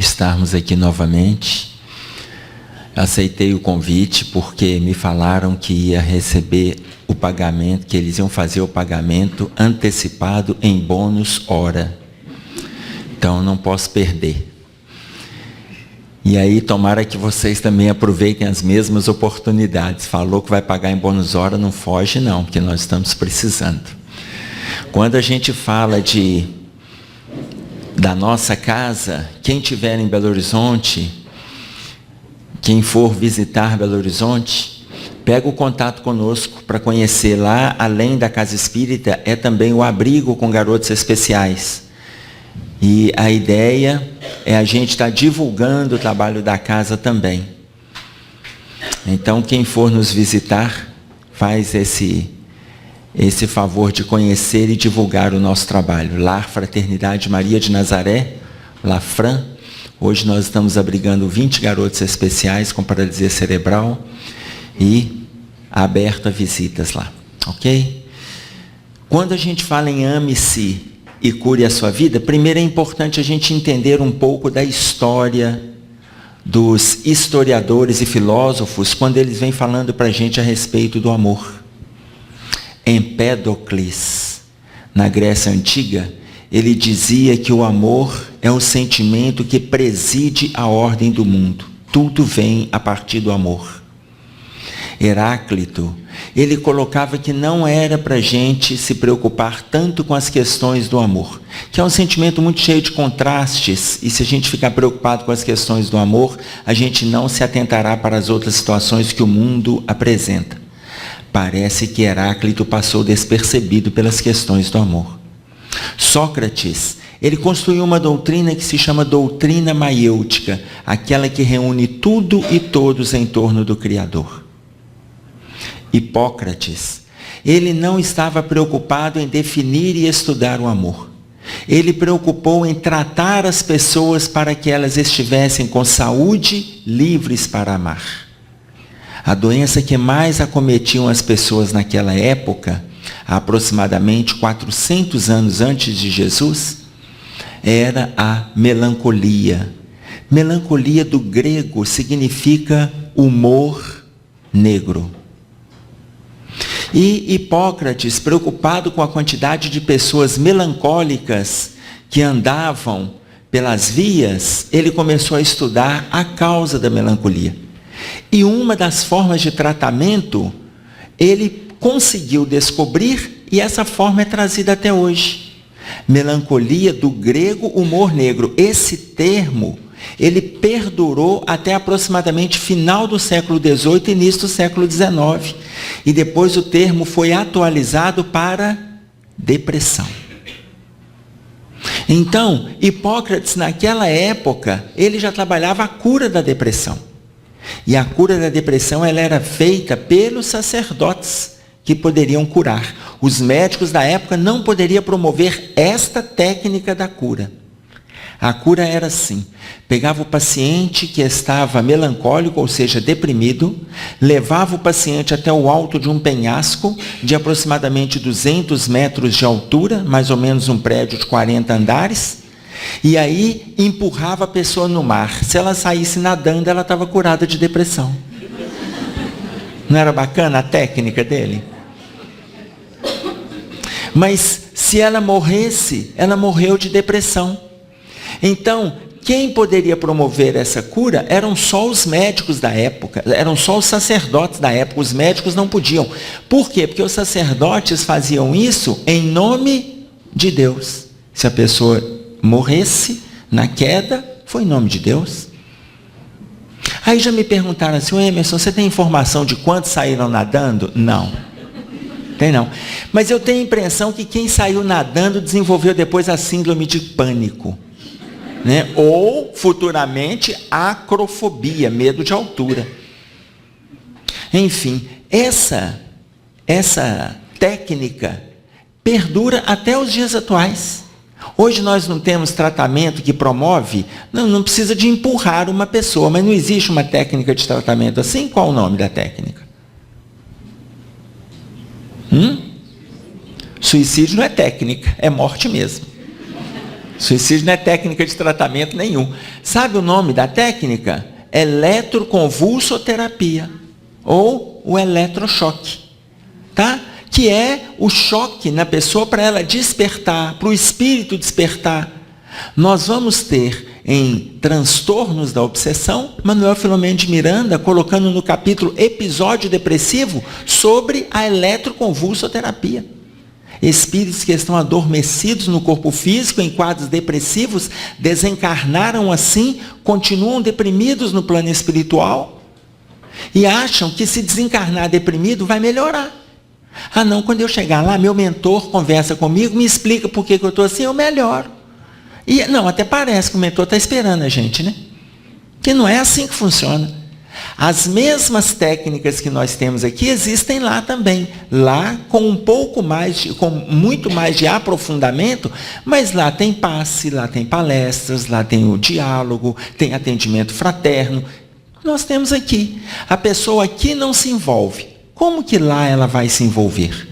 estarmos aqui novamente. Aceitei o convite porque me falaram que ia receber o pagamento, que eles iam fazer o pagamento antecipado em bônus hora. Então eu não posso perder. E aí tomara que vocês também aproveitem as mesmas oportunidades. Falou que vai pagar em bônus hora, não foge não, porque nós estamos precisando. Quando a gente fala da nossa casa, quem estiver em Belo Horizonte, quem for visitar Belo Horizonte, pega o contato conosco para conhecer lá, além da Casa Espírita, é também o abrigo com garotos especiais. E a ideia é a gente estar divulgando o trabalho da casa também. Então, quem for nos visitar, faz esse favor de conhecer e divulgar o nosso trabalho. Lar Fraternidade Maria de Nazaré, Lafran. Hoje nós estamos abrigando 20 garotos especiais com paralisia cerebral e aberto a visitas lá, ok? Quando a gente fala em ame-se e cure a sua vida, primeiro é importante a gente entender um pouco da história dos historiadores e filósofos, quando eles vêm falando para a gente a respeito do amor. Empédocles, na Grécia Antiga, ele dizia que o amor é o sentimento que preside a ordem do mundo. Tudo vem a partir do amor. Heráclito, ele colocava que não era para a gente se preocupar tanto com as questões do amor, que é um sentimento muito cheio de contrastes, e se a gente ficar preocupado com as questões do amor, a gente não se atentará para as outras situações que o mundo apresenta. Parece que Heráclito passou despercebido pelas questões do amor. Sócrates, ele construiu uma doutrina que se chama doutrina maiêutica, aquela que reúne tudo e todos em torno do Criador. Hipócrates, ele não estava preocupado em definir e estudar o amor. Ele preocupou em tratar as pessoas para que elas estivessem com saúde, livres para amar. A doença que mais acometiam as pessoas naquela época, há aproximadamente 400 anos antes de Jesus, era a melancolia. Melancolia do grego significa humor negro. E Hipócrates, preocupado com a quantidade de pessoas melancólicas que andavam pelas vias, ele começou a estudar a causa da melancolia. E uma das formas de tratamento, ele conseguiu descobrir, e essa forma é trazida até hoje. Melancolia, do grego, humor negro. Esse termo, ele perdurou até aproximadamente final do século XVIII e início do século XIX. E depois o termo foi atualizado para depressão. Então, Hipócrates, naquela época, ele já trabalhava a cura da depressão. E a cura da depressão, ela era feita pelos sacerdotes que poderiam curar. Os médicos da época não poderiam promover esta técnica da cura. A cura era assim: pegava o paciente que estava melancólico, ou seja, deprimido, levava o paciente até o alto de um penhasco de aproximadamente 200 metros de altura, mais ou menos um prédio de 40 andares, e aí empurrava a pessoa no mar. Se ela saísse nadando, ela estava curada de depressão. Não era bacana a técnica dele? Mas se ela morresse, ela morreu de depressão. Então, quem poderia promover essa cura eram só os médicos da época, eram só os sacerdotes da época. Os médicos não podiam. Por quê? Porque os sacerdotes faziam isso em nome de Deus. Se a pessoa morresse na queda, foi em nome de Deus. Aí já me perguntaram assim: Emerson, você tem informação de quantos saíram nadando? Não. Tem não. Mas eu tenho a impressão que quem saiu nadando desenvolveu depois a síndrome de pânico. Né? Ou, futuramente, acrofobia, medo de altura. Enfim, essa técnica perdura até os dias atuais. Hoje nós não temos tratamento que promove, não precisa de empurrar uma pessoa, mas não existe uma técnica de tratamento assim. Qual o nome da técnica? Suicídio não é técnica, é morte mesmo. Suicídio não é técnica de tratamento nenhum. Sabe o nome da técnica? Eletroconvulsoterapia ou o eletrochoque, tá? Que é o choque na pessoa para ela despertar, para o espírito despertar. Nós vamos ter em Transtornos da Obsessão, Manuel Filomeno de Miranda colocando no capítulo Episódio Depressivo sobre a eletroconvulsoterapia. Espíritos que estão adormecidos no corpo físico, em quadros depressivos, desencarnaram assim, continuam deprimidos no plano espiritual e acham que se desencarnar deprimido vai melhorar. Ah não, quando eu chegar lá, meu mentor conversa comigo, me explica por que eu estou assim, eu melhoro. E não, até parece que o mentor está esperando a gente, né? Que não é assim que funciona. As mesmas técnicas que nós temos aqui existem lá também. Lá com um pouco mais, com muito mais de aprofundamento, mas lá tem passe, lá tem palestras, lá tem o diálogo, tem atendimento fraterno. Nós temos aqui. A pessoa aqui não se envolve. Como que lá ela vai se envolver?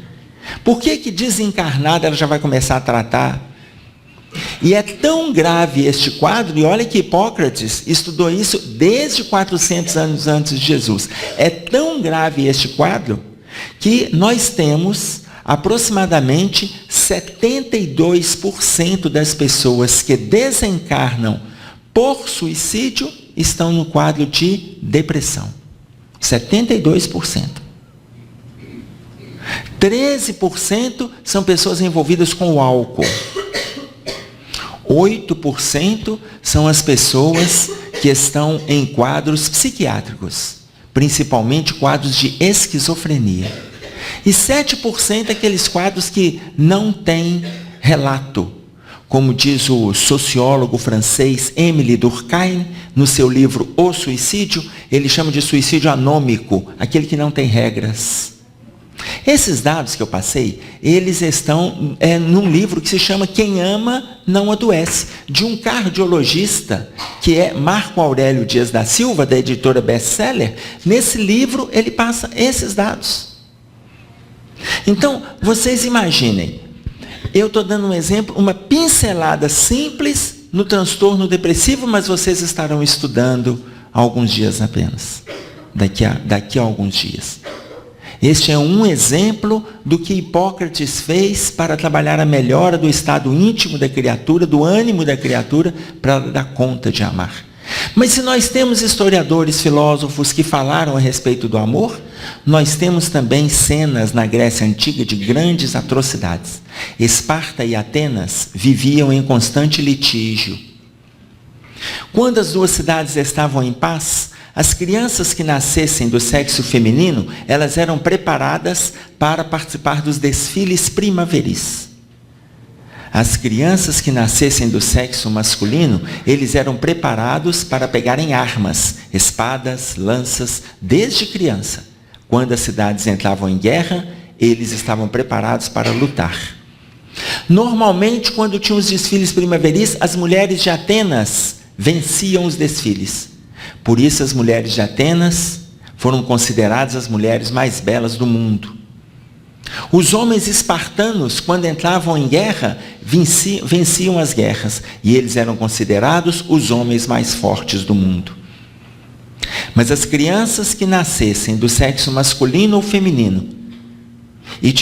Por que desencarnada ela já vai começar a tratar? E é tão grave este quadro, e olha que Hipócrates estudou isso desde 400 anos antes de Jesus. É tão grave este quadro que nós temos aproximadamente 72% das pessoas que desencarnam por suicídio estão no quadro de depressão. 72%. 13% são pessoas envolvidas com o álcool. 8% são as pessoas que estão em quadros psiquiátricos, principalmente quadros de esquizofrenia. E 7% aqueles quadros que não têm relato. Como diz o sociólogo francês Émile Durkheim, no seu livro O Suicídio, ele chama de suicídio anômico, aquele que não tem regras. Esses dados que eu passei, eles estão num livro que se chama Quem Ama Não Adoece, de um cardiologista, que é Marco Aurélio Dias da Silva, da editora Bestseller. Nesse livro, ele passa esses dados. Então, vocês imaginem, eu estou dando um exemplo, uma pincelada simples no transtorno depressivo, mas vocês estarão estudando há alguns dias apenas, daqui a alguns dias. Este é um exemplo do que Hipócrates fez para trabalhar a melhora do estado íntimo da criatura, do ânimo da criatura, para ela dar conta de amar. Mas se nós temos historiadores, filósofos que falaram a respeito do amor, nós temos também cenas na Grécia Antiga de grandes atrocidades. Esparta e Atenas viviam em constante litígio. Quando as duas cidades estavam em paz, as crianças que nascessem do sexo feminino, elas eram preparadas para participar dos desfiles primaveris. As crianças que nascessem do sexo masculino, eles eram preparados para pegarem armas, espadas, lanças, desde criança. Quando as cidades entravam em guerra, eles estavam preparados para lutar. Normalmente, quando tinham os desfiles primaveris, as mulheres de Atenas venciam os desfiles. Por isso as mulheres de Atenas foram consideradas as mulheres mais belas do mundo. Os homens espartanos, quando entravam em guerra, venciam as guerras, e eles eram considerados os homens mais fortes do mundo. Mas as crianças que nascessem do sexo masculino ou feminino e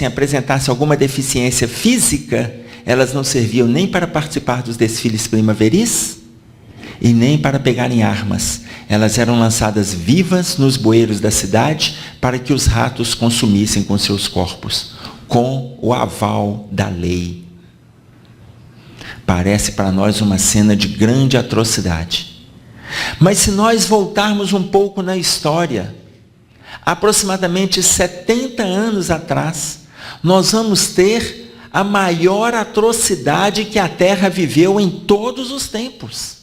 apresentassem alguma deficiência física, elas não serviam nem para participar dos desfiles primaveris e nem para pegarem armas. Elas eram lançadas vivas nos bueiros da cidade para que os ratos consumissem com seus corpos, com o aval da lei. Parece para nós uma cena de grande atrocidade. Mas se nós voltarmos um pouco na história, aproximadamente 70 anos atrás, nós vamos ter a maior atrocidade que a Terra viveu em todos os tempos.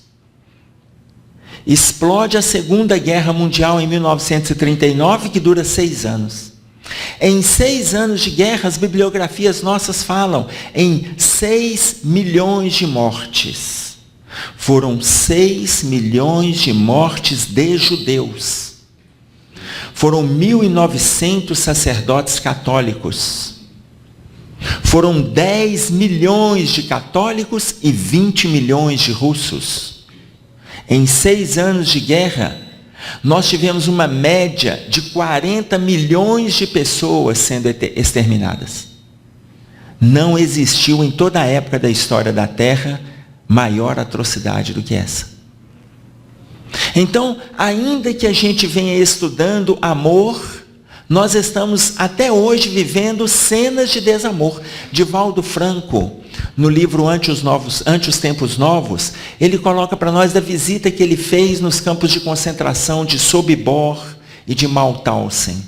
Explode a Segunda Guerra Mundial em 1939, que dura 6 anos. Em 6 anos de guerra, as bibliografias nossas falam em 6 milhões de mortes. Foram 6 milhões de mortes de judeus. Foram 1.900 sacerdotes católicos. Foram 10 milhões de católicos e 20 milhões de russos. Em 6 anos de guerra, nós tivemos uma média de 40 milhões de pessoas sendo exterminadas. Não existiu em toda a época da história da Terra maior atrocidade do que essa. Então, ainda que a gente venha estudando amor, nós estamos até hoje vivendo cenas de desamor. Divaldo Franco, no livro Ante os Tempos Novos, ele coloca para nós da visita que ele fez nos campos de concentração de Sobibor e de Mauthausen.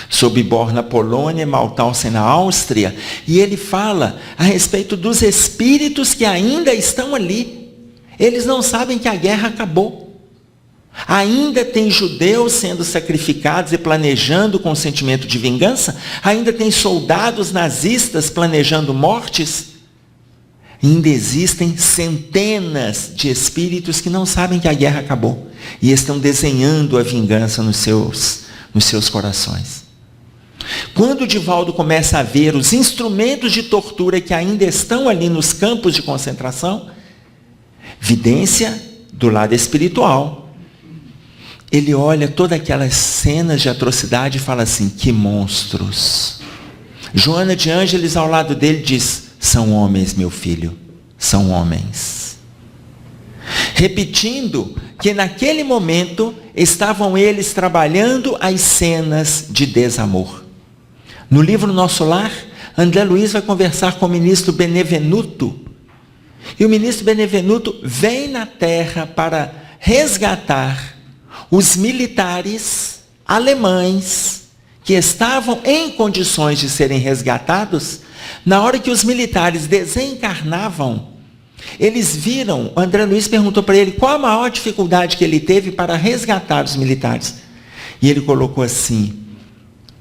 Sobibor na Polônia, Mauthausen na Áustria, e ele fala a respeito dos espíritos que ainda estão ali. Eles não sabem que a guerra acabou. Ainda tem judeus sendo sacrificados e planejando com sentimento de vingança. Ainda tem soldados nazistas planejando mortes. Ainda existem centenas de espíritos que não sabem que a guerra acabou e estão desenhando a vingança nos seus corações. Quando o Divaldo começa a ver os instrumentos de tortura que ainda estão ali nos campos de concentração, evidência do lado espiritual. Ele olha todas aquelas cenas de atrocidade e fala assim: que monstros. Joana de Ângeles ao lado dele diz: são homens, meu filho, são homens. Repetindo que naquele momento estavam eles trabalhando as cenas de desamor. No livro Nosso Lar, André Luiz vai conversar com o ministro Benevenuto. E o ministro Benevenuto vem na Terra para resgatar os militares alemães que estavam em condições de serem resgatados. Na hora que os militares desencarnavam, eles viram, André Luiz perguntou para ele qual a maior dificuldade que ele teve para resgatar os militares. E ele colocou assim: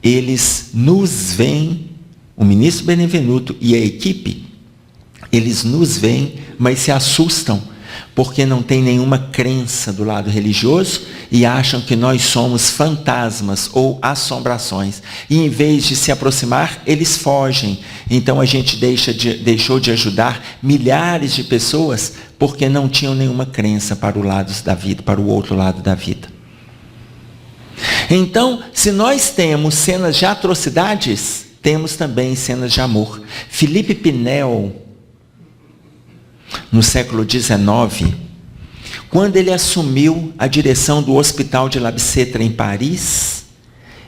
eles nos veem, o ministro Benevenuto e a equipe, eles nos veem, mas se assustam, porque não tem nenhuma crença do lado religioso e acham que nós somos fantasmas ou assombrações. E em vez de se aproximar, eles fogem. Então a gente deixou de ajudar milhares de pessoas porque não tinham nenhuma crença para o lado da vida, para o outro lado da vida. Então, se nós temos cenas de atrocidades, temos também cenas de amor. Felipe Pinel, no século XIX, quando ele assumiu a direção do Hospital de La Bicêtre em Paris,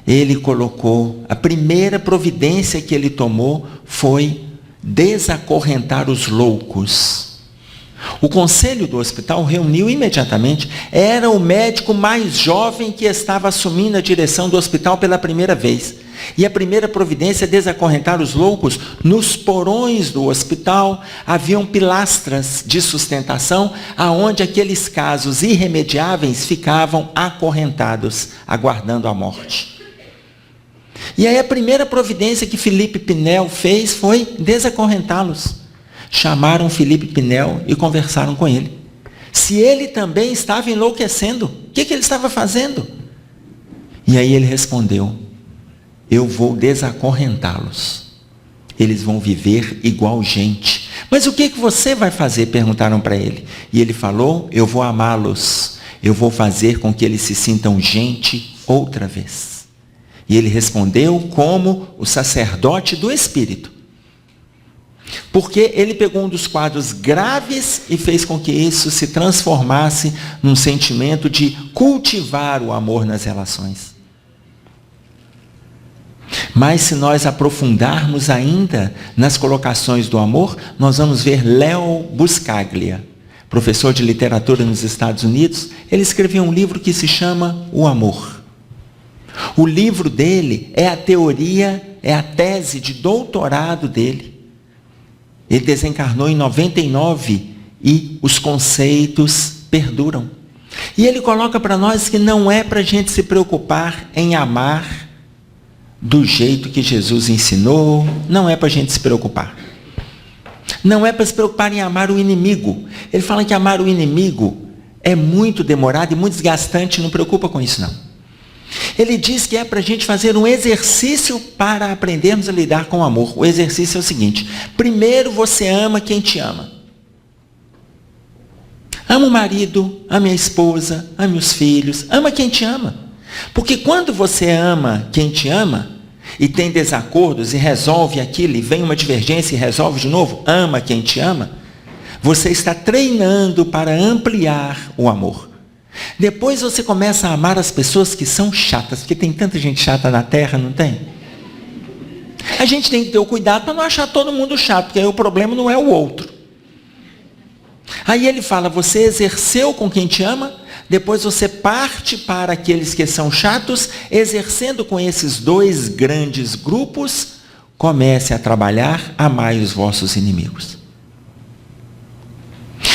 ele colocou, a primeira providência que ele tomou foi desacorrentar os loucos. O conselho do hospital reuniu imediatamente, era o médico mais jovem que estava assumindo a direção do hospital pela primeira vez. E a primeira providência é desacorrentar os loucos. Nos porões do hospital haviam pilastras de sustentação, aonde aqueles casos irremediáveis ficavam acorrentados, aguardando a morte. E aí a primeira providência que Felipe Pinel fez foi desacorrentá-los. Chamaram Felipe Pinel e conversaram com ele. Se ele também estava enlouquecendo, o que ele estava fazendo? E aí ele respondeu: eu vou desacorrentá-los. Eles vão viver igual gente. Mas o que você vai fazer? Perguntaram para ele. E ele falou: eu vou amá-los. Eu vou fazer com que eles se sintam gente outra vez. E ele respondeu como o sacerdote do Espírito. Porque ele pegou um dos quadros graves e fez com que isso se transformasse num sentimento de cultivar o amor nas relações. Mas se nós aprofundarmos ainda nas colocações do amor, nós vamos ver Leo Buscaglia, professor de literatura nos Estados Unidos. Ele escreveu um livro que se chama O Amor. O livro dele é a teoria, é a tese de doutorado dele. Ele desencarnou em 99 e os conceitos perduram. E ele coloca para nós que não é para a gente se preocupar em amar do jeito que Jesus ensinou, não é para a gente se preocupar. Não é para se preocupar em amar o inimigo. Ele fala que amar o inimigo é muito demorado e muito desgastante, não preocupa com isso não. Ele diz que é para a gente fazer um exercício para aprendermos a lidar com o amor. O exercício é o seguinte: primeiro você ama quem te ama. Ama o marido, ame a esposa, ame os filhos, ama quem te ama. Porque quando você ama quem te ama, e tem desacordos e resolve aquilo, e vem uma divergência e resolve de novo, ama quem te ama, você está treinando para ampliar o amor. Depois você começa a amar as pessoas que são chatas, porque tem tanta gente chata na Terra, não tem? A gente tem que ter o cuidado para não achar todo mundo chato, porque aí o problema não é o outro. Aí ele fala, você exerceu com quem te ama, depois você parte para aqueles que são chatos, exercendo com esses dois grandes grupos, comece a trabalhar, amai os vossos inimigos.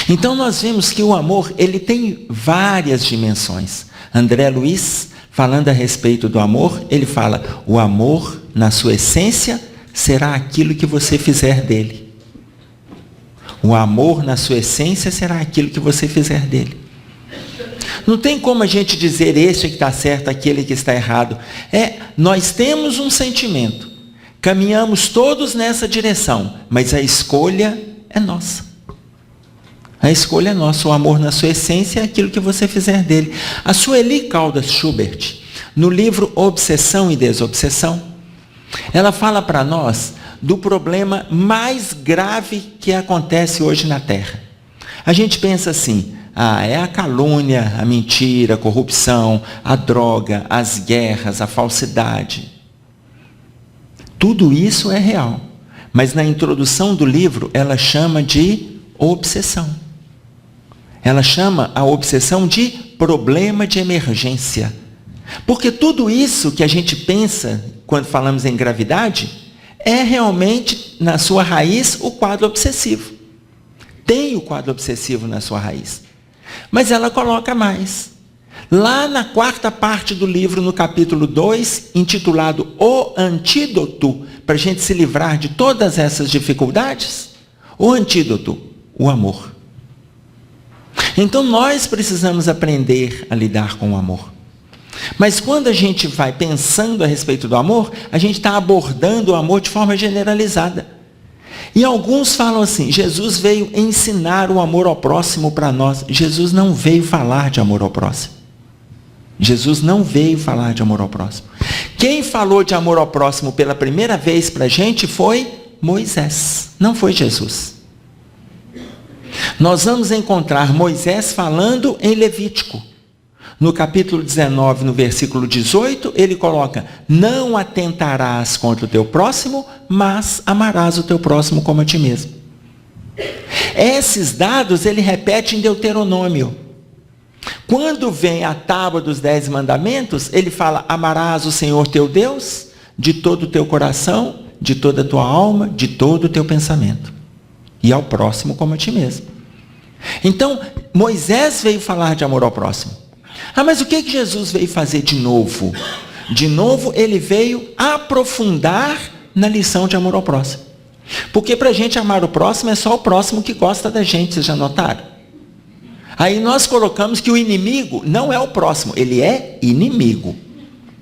Então nós vemos que o amor, ele tem várias dimensões. André Luiz, falando a respeito do amor, ele fala, o amor, na sua essência, será aquilo que você fizer dele. O amor, na sua essência, será aquilo que você fizer dele. Não tem como a gente dizer esse que está certo, aquele que está errado. Nós temos um sentimento, caminhamos todos nessa direção, mas a escolha é nossa. A escolha é nossa, o amor na sua essência é aquilo que você fizer dele. A Sueli Caldas Schubert, no livro Obsessão e Desobsessão, ela fala para nós do problema mais grave que acontece hoje na Terra. A gente pensa assim, é a calúnia, a mentira, a corrupção, a droga, as guerras, a falsidade. Tudo isso é real. Mas na introdução do livro, ela chama de obsessão. Ela chama a obsessão de problema de emergência. Porque tudo isso que a gente pensa quando falamos em gravidade, é realmente, na sua raiz, o quadro obsessivo. Tem o quadro obsessivo na sua raiz. Mas ela coloca mais. Lá na quarta parte do livro, no capítulo 2, intitulado O Antídoto, para a gente se livrar de todas essas dificuldades, o antídoto, o amor. Então nós precisamos aprender a lidar com o amor. Mas quando a gente vai pensando a respeito do amor, a gente está abordando o amor de forma generalizada. E alguns falam assim, Jesus veio ensinar o amor ao próximo para nós. Jesus não veio falar de amor ao próximo. Jesus não veio falar de amor ao próximo. Quem falou de amor ao próximo pela primeira vez para a gente foi Moisés, não foi Jesus. Nós vamos encontrar Moisés falando em Levítico. No capítulo 19, no versículo 18, ele coloca, não atentarás contra o teu próximo, mas amarás o teu próximo como a ti mesmo. Esses dados ele repete em Deuteronômio. Quando vem a tábua dos 10 mandamentos, ele fala, amarás o Senhor teu Deus de todo o teu coração, de toda a tua alma, de todo o teu pensamento. E ao próximo como a ti mesmo. Então, Moisés veio falar de amor ao próximo. Mas o que Jesus veio fazer de novo? De novo, ele veio aprofundar na lição de amor ao próximo. Porque para a gente amar o próximo, é só o próximo que gosta da gente, vocês já notaram? Aí nós colocamos que o inimigo não é o próximo, ele é inimigo.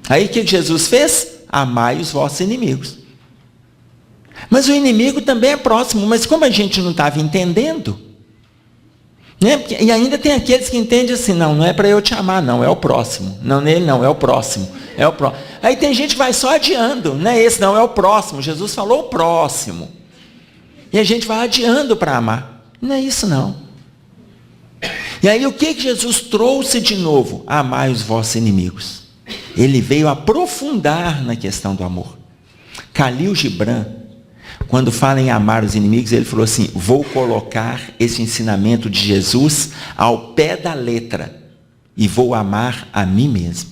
Aí o que Jesus fez? Amai os vossos inimigos. Mas o inimigo também é próximo, mas como a gente não estava entendendo, né? E ainda tem aqueles que entendem assim, não é para eu te amar, não, é o próximo. Não, nele não, é o próximo. É o próximo. Aí tem gente que vai só adiando, não é esse, não, é o próximo. Jesus falou o próximo. E a gente vai adiando para amar. Não é isso não. E aí o que Jesus trouxe de novo? Amai os vossos inimigos. Ele veio aprofundar na questão do amor. Khalil Gibran, quando fala em amar os inimigos, ele falou assim, vou colocar esse ensinamento de Jesus ao pé da letra e vou amar a mim mesmo.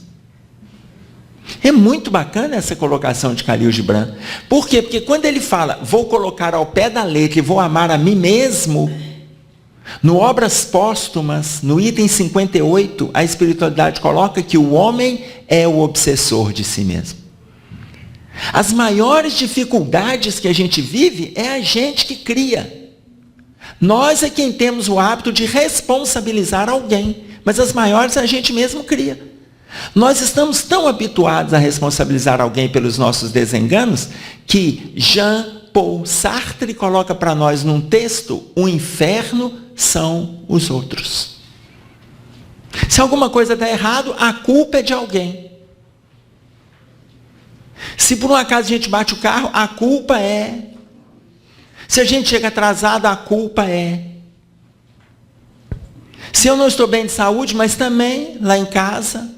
É muito bacana essa colocação de Khalil Gibran. Por quê? Porque quando ele fala, vou colocar ao pé da letra e vou amar a mim mesmo, no Obras Póstumas, no item 58, a espiritualidade coloca que o homem é o obsessor de si mesmo. As maiores dificuldades que a gente vive é a gente que cria. Nós é quem temos o hábito de responsabilizar alguém, mas as maiores a gente mesmo cria. Nós estamos tão habituados a responsabilizar alguém pelos nossos desenganos que Jean-Paul Sartre coloca para nós num texto: o inferno são os outros. Se alguma coisa dá errado, a culpa é de alguém. Se por um acaso a gente bate o carro, a culpa é. Se a gente chega atrasado, a culpa é. Se eu não estou bem de saúde, mas também lá em casa,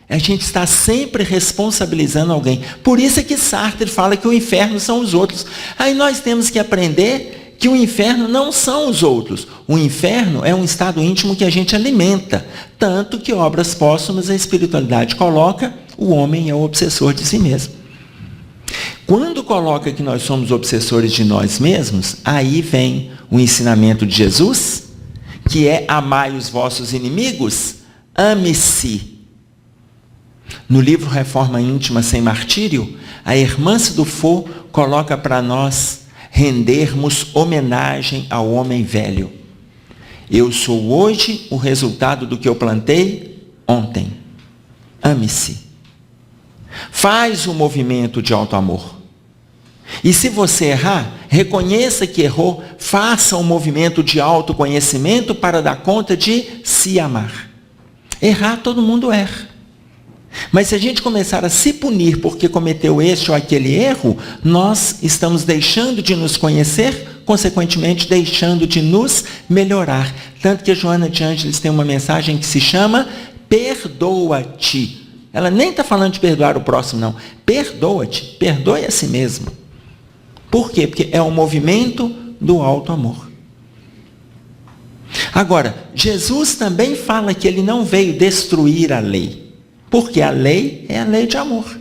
a gente está sempre responsabilizando alguém. Por isso é que Sartre fala que o inferno são os outros. Aí nós temos que aprender que o inferno não são os outros. O inferno é um estado íntimo que a gente alimenta. Tanto que Obras Póstumas, a espiritualidade coloca: o homem é o obsessor de si mesmo. Quando coloca que nós somos obsessores de nós mesmos, aí vem o ensinamento de Jesus, que é: amai os vossos inimigos, ame-se. No livro Reforma Íntima Sem Martírio, a Hermance Dufour coloca para nós rendermos homenagem ao homem velho. Eu sou hoje o resultado do que eu plantei ontem. Ame-se. Faz um movimento de auto-amor. E se você errar, reconheça que errou, faça um movimento de autoconhecimento para dar conta de se amar. Errar, todo mundo erra. Mas se a gente começar a se punir porque cometeu este ou aquele erro, nós estamos deixando de nos conhecer, consequentemente deixando de nos melhorar. Tanto que a Joana de Ângeles tem uma mensagem que se chama Perdoa-te. Ela nem está falando de perdoar o próximo, não. Perdoa-te, perdoe a si mesmo. Por quê? Porque é um movimento do auto-amor. Agora, Jesus também fala que ele não veio destruir a lei. Porque a lei é a lei de amor.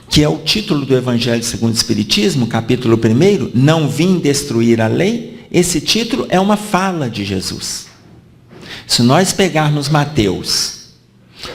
Que é o título do Evangelho segundo o Espiritismo, capítulo 1, não vim destruir a lei. Esse título é uma fala de Jesus. Se nós pegarmos Mateus,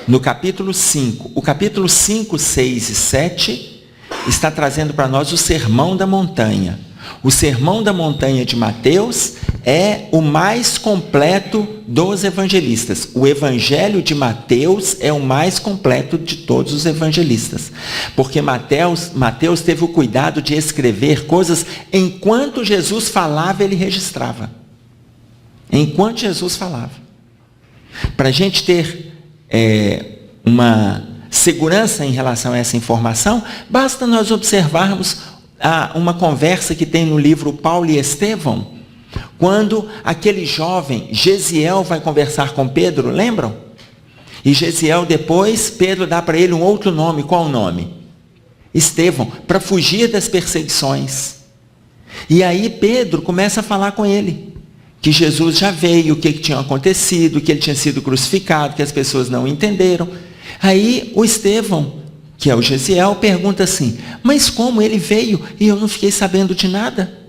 no capítulo 5, o capítulo 5, 6 e 7, está trazendo para nós o Sermão da Montanha. O Sermão da Montanha de Mateus é o mais completo dos evangelistas. O Evangelho de Mateus é o mais completo de todos os evangelistas. Porque Mateus teve o cuidado de escrever coisas enquanto Jesus falava, ele registrava. Enquanto Jesus falava. Para a gente ter uma segurança em relação a essa informação, basta nós observarmos uma conversa que tem no livro Paulo e Estevão, quando aquele jovem Gesiel vai conversar com Pedro, lembram? E Gesiel depois, Pedro dá para ele um outro nome. Qual o nome? Estevão, para fugir das perseguições. E aí Pedro começa a falar com ele, que Jesus já veio, o que tinha acontecido, que ele tinha sido crucificado, que as pessoas não entenderam. Aí o Estevão, que é o Gesiel, pergunta assim: mas como ele veio e eu não fiquei sabendo de nada?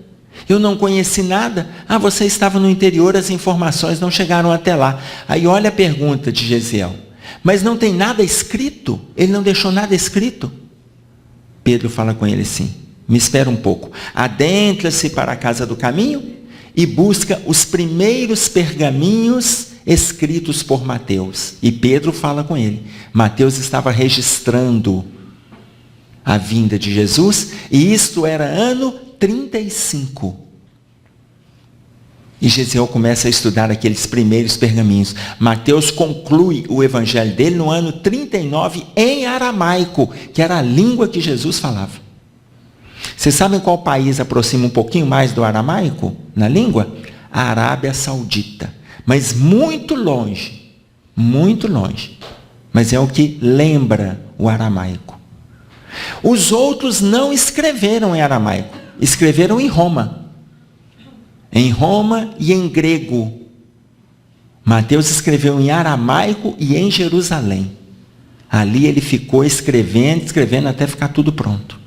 Eu não conheci nada? Ah, você estava no interior, as informações não chegaram até lá. Aí olha a pergunta de Gesiel: mas não tem nada escrito? Ele não deixou nada escrito? Pedro fala com ele assim: me espera um pouco, adentra-se para a casa do caminho e busca os primeiros pergaminhos escritos por Mateus. E Pedro fala com ele. Mateus estava registrando a vinda de Jesus, e isto era ano 35. E Gesiel começa a estudar aqueles primeiros pergaminhos. Mateus conclui o evangelho dele no ano 39 em aramaico, que era a língua que Jesus falava. Vocês sabem qual país aproxima um pouquinho mais do aramaico na língua? A Arábia Saudita. Mas muito longe, mas é o que lembra o aramaico. Os outros não escreveram em aramaico, escreveram em Roma e em grego. Mateus escreveu em aramaico e em Jerusalém. Ali ele ficou escrevendo até ficar tudo pronto.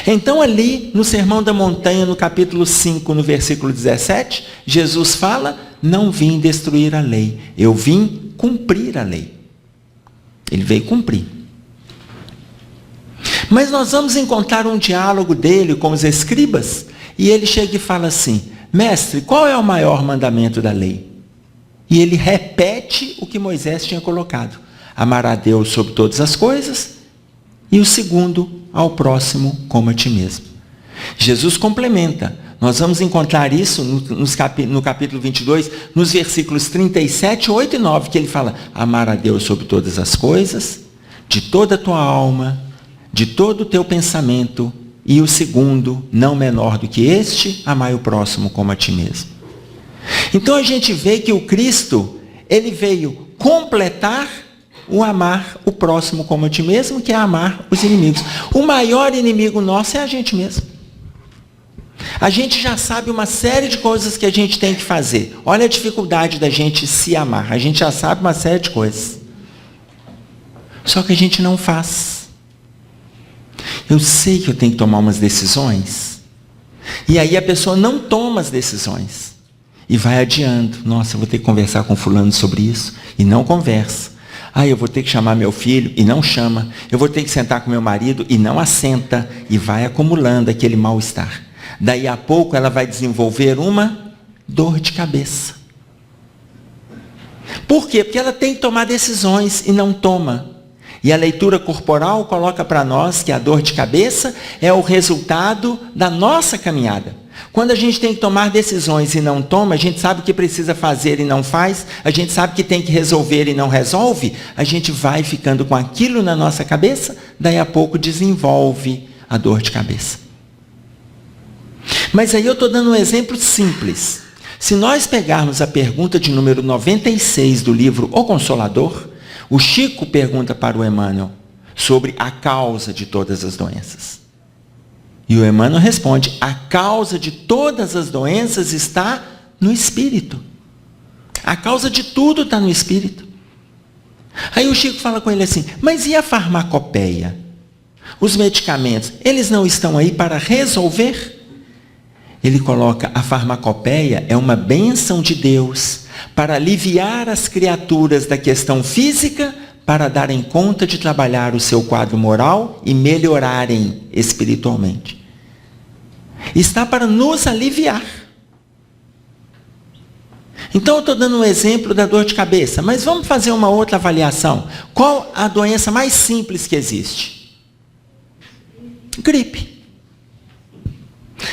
Então ali no Sermão da Montanha, no capítulo 5, no versículo 17, Jesus fala: não vim destruir a lei, eu vim cumprir a lei. Ele veio cumprir. Mas nós vamos encontrar um diálogo dele com os escribas, e ele chega e fala assim: mestre, qual é o maior mandamento da lei? E ele repete o que Moisés tinha colocado: amar a Deus sobre todas as coisas, e o segundo, ao próximo como a ti mesmo. Jesus complementa. Nós vamos encontrar isso no capítulo 22, nos versículos 37, 8 e 9, que ele fala: amar a Deus sobre todas as coisas, de toda a tua alma, de todo o teu pensamento, e o segundo, não menor do que este, amai o próximo como a ti mesmo. Então a gente vê que o Cristo, ele veio completar o amar o próximo como a ti mesmo, que é amar os inimigos. O maior inimigo nosso é a gente mesmo. A gente já sabe uma série de coisas que a gente tem que fazer. Olha a dificuldade da gente se amar. A gente já sabe uma série de coisas. Só que a gente não faz. Eu sei que eu tenho que tomar umas decisões. E aí a pessoa não toma as decisões. E vai adiando. Nossa, eu vou ter que conversar com fulano sobre isso. E não conversa. Eu vou ter que chamar meu filho. E não chama. Eu vou ter que sentar com meu marido. E não assenta. E vai acumulando aquele mal-estar. Daí a pouco ela vai desenvolver uma dor de cabeça. Por quê? Porque ela tem que tomar decisões e não toma. E a leitura corporal coloca para nós que a dor de cabeça é o resultado da nossa caminhada. Quando a gente tem que tomar decisões e não toma, a gente sabe o que precisa fazer e não faz, a gente sabe que tem que resolver e não resolve, a gente vai ficando com aquilo na nossa cabeça, daí a pouco desenvolve a dor de cabeça. Mas aí eu estou dando um exemplo simples. Se nós pegarmos a pergunta de número 96 do livro O Consolador, o Chico pergunta para o Emmanuel sobre a causa de todas as doenças. E o Emmanuel responde: a causa de todas as doenças está no espírito. A causa de tudo está no espírito. Aí o Chico fala com ele assim: mas e a farmacopeia? Os medicamentos, eles não estão aí para resolver? Ele coloca: a farmacopeia é uma bênção de Deus para aliviar as criaturas da questão física, para darem conta de trabalhar o seu quadro moral e melhorarem espiritualmente. Está para nos aliviar. Então eu estou dando um exemplo da dor de cabeça, mas vamos fazer uma outra avaliação. Qual a doença mais simples que existe? Gripe.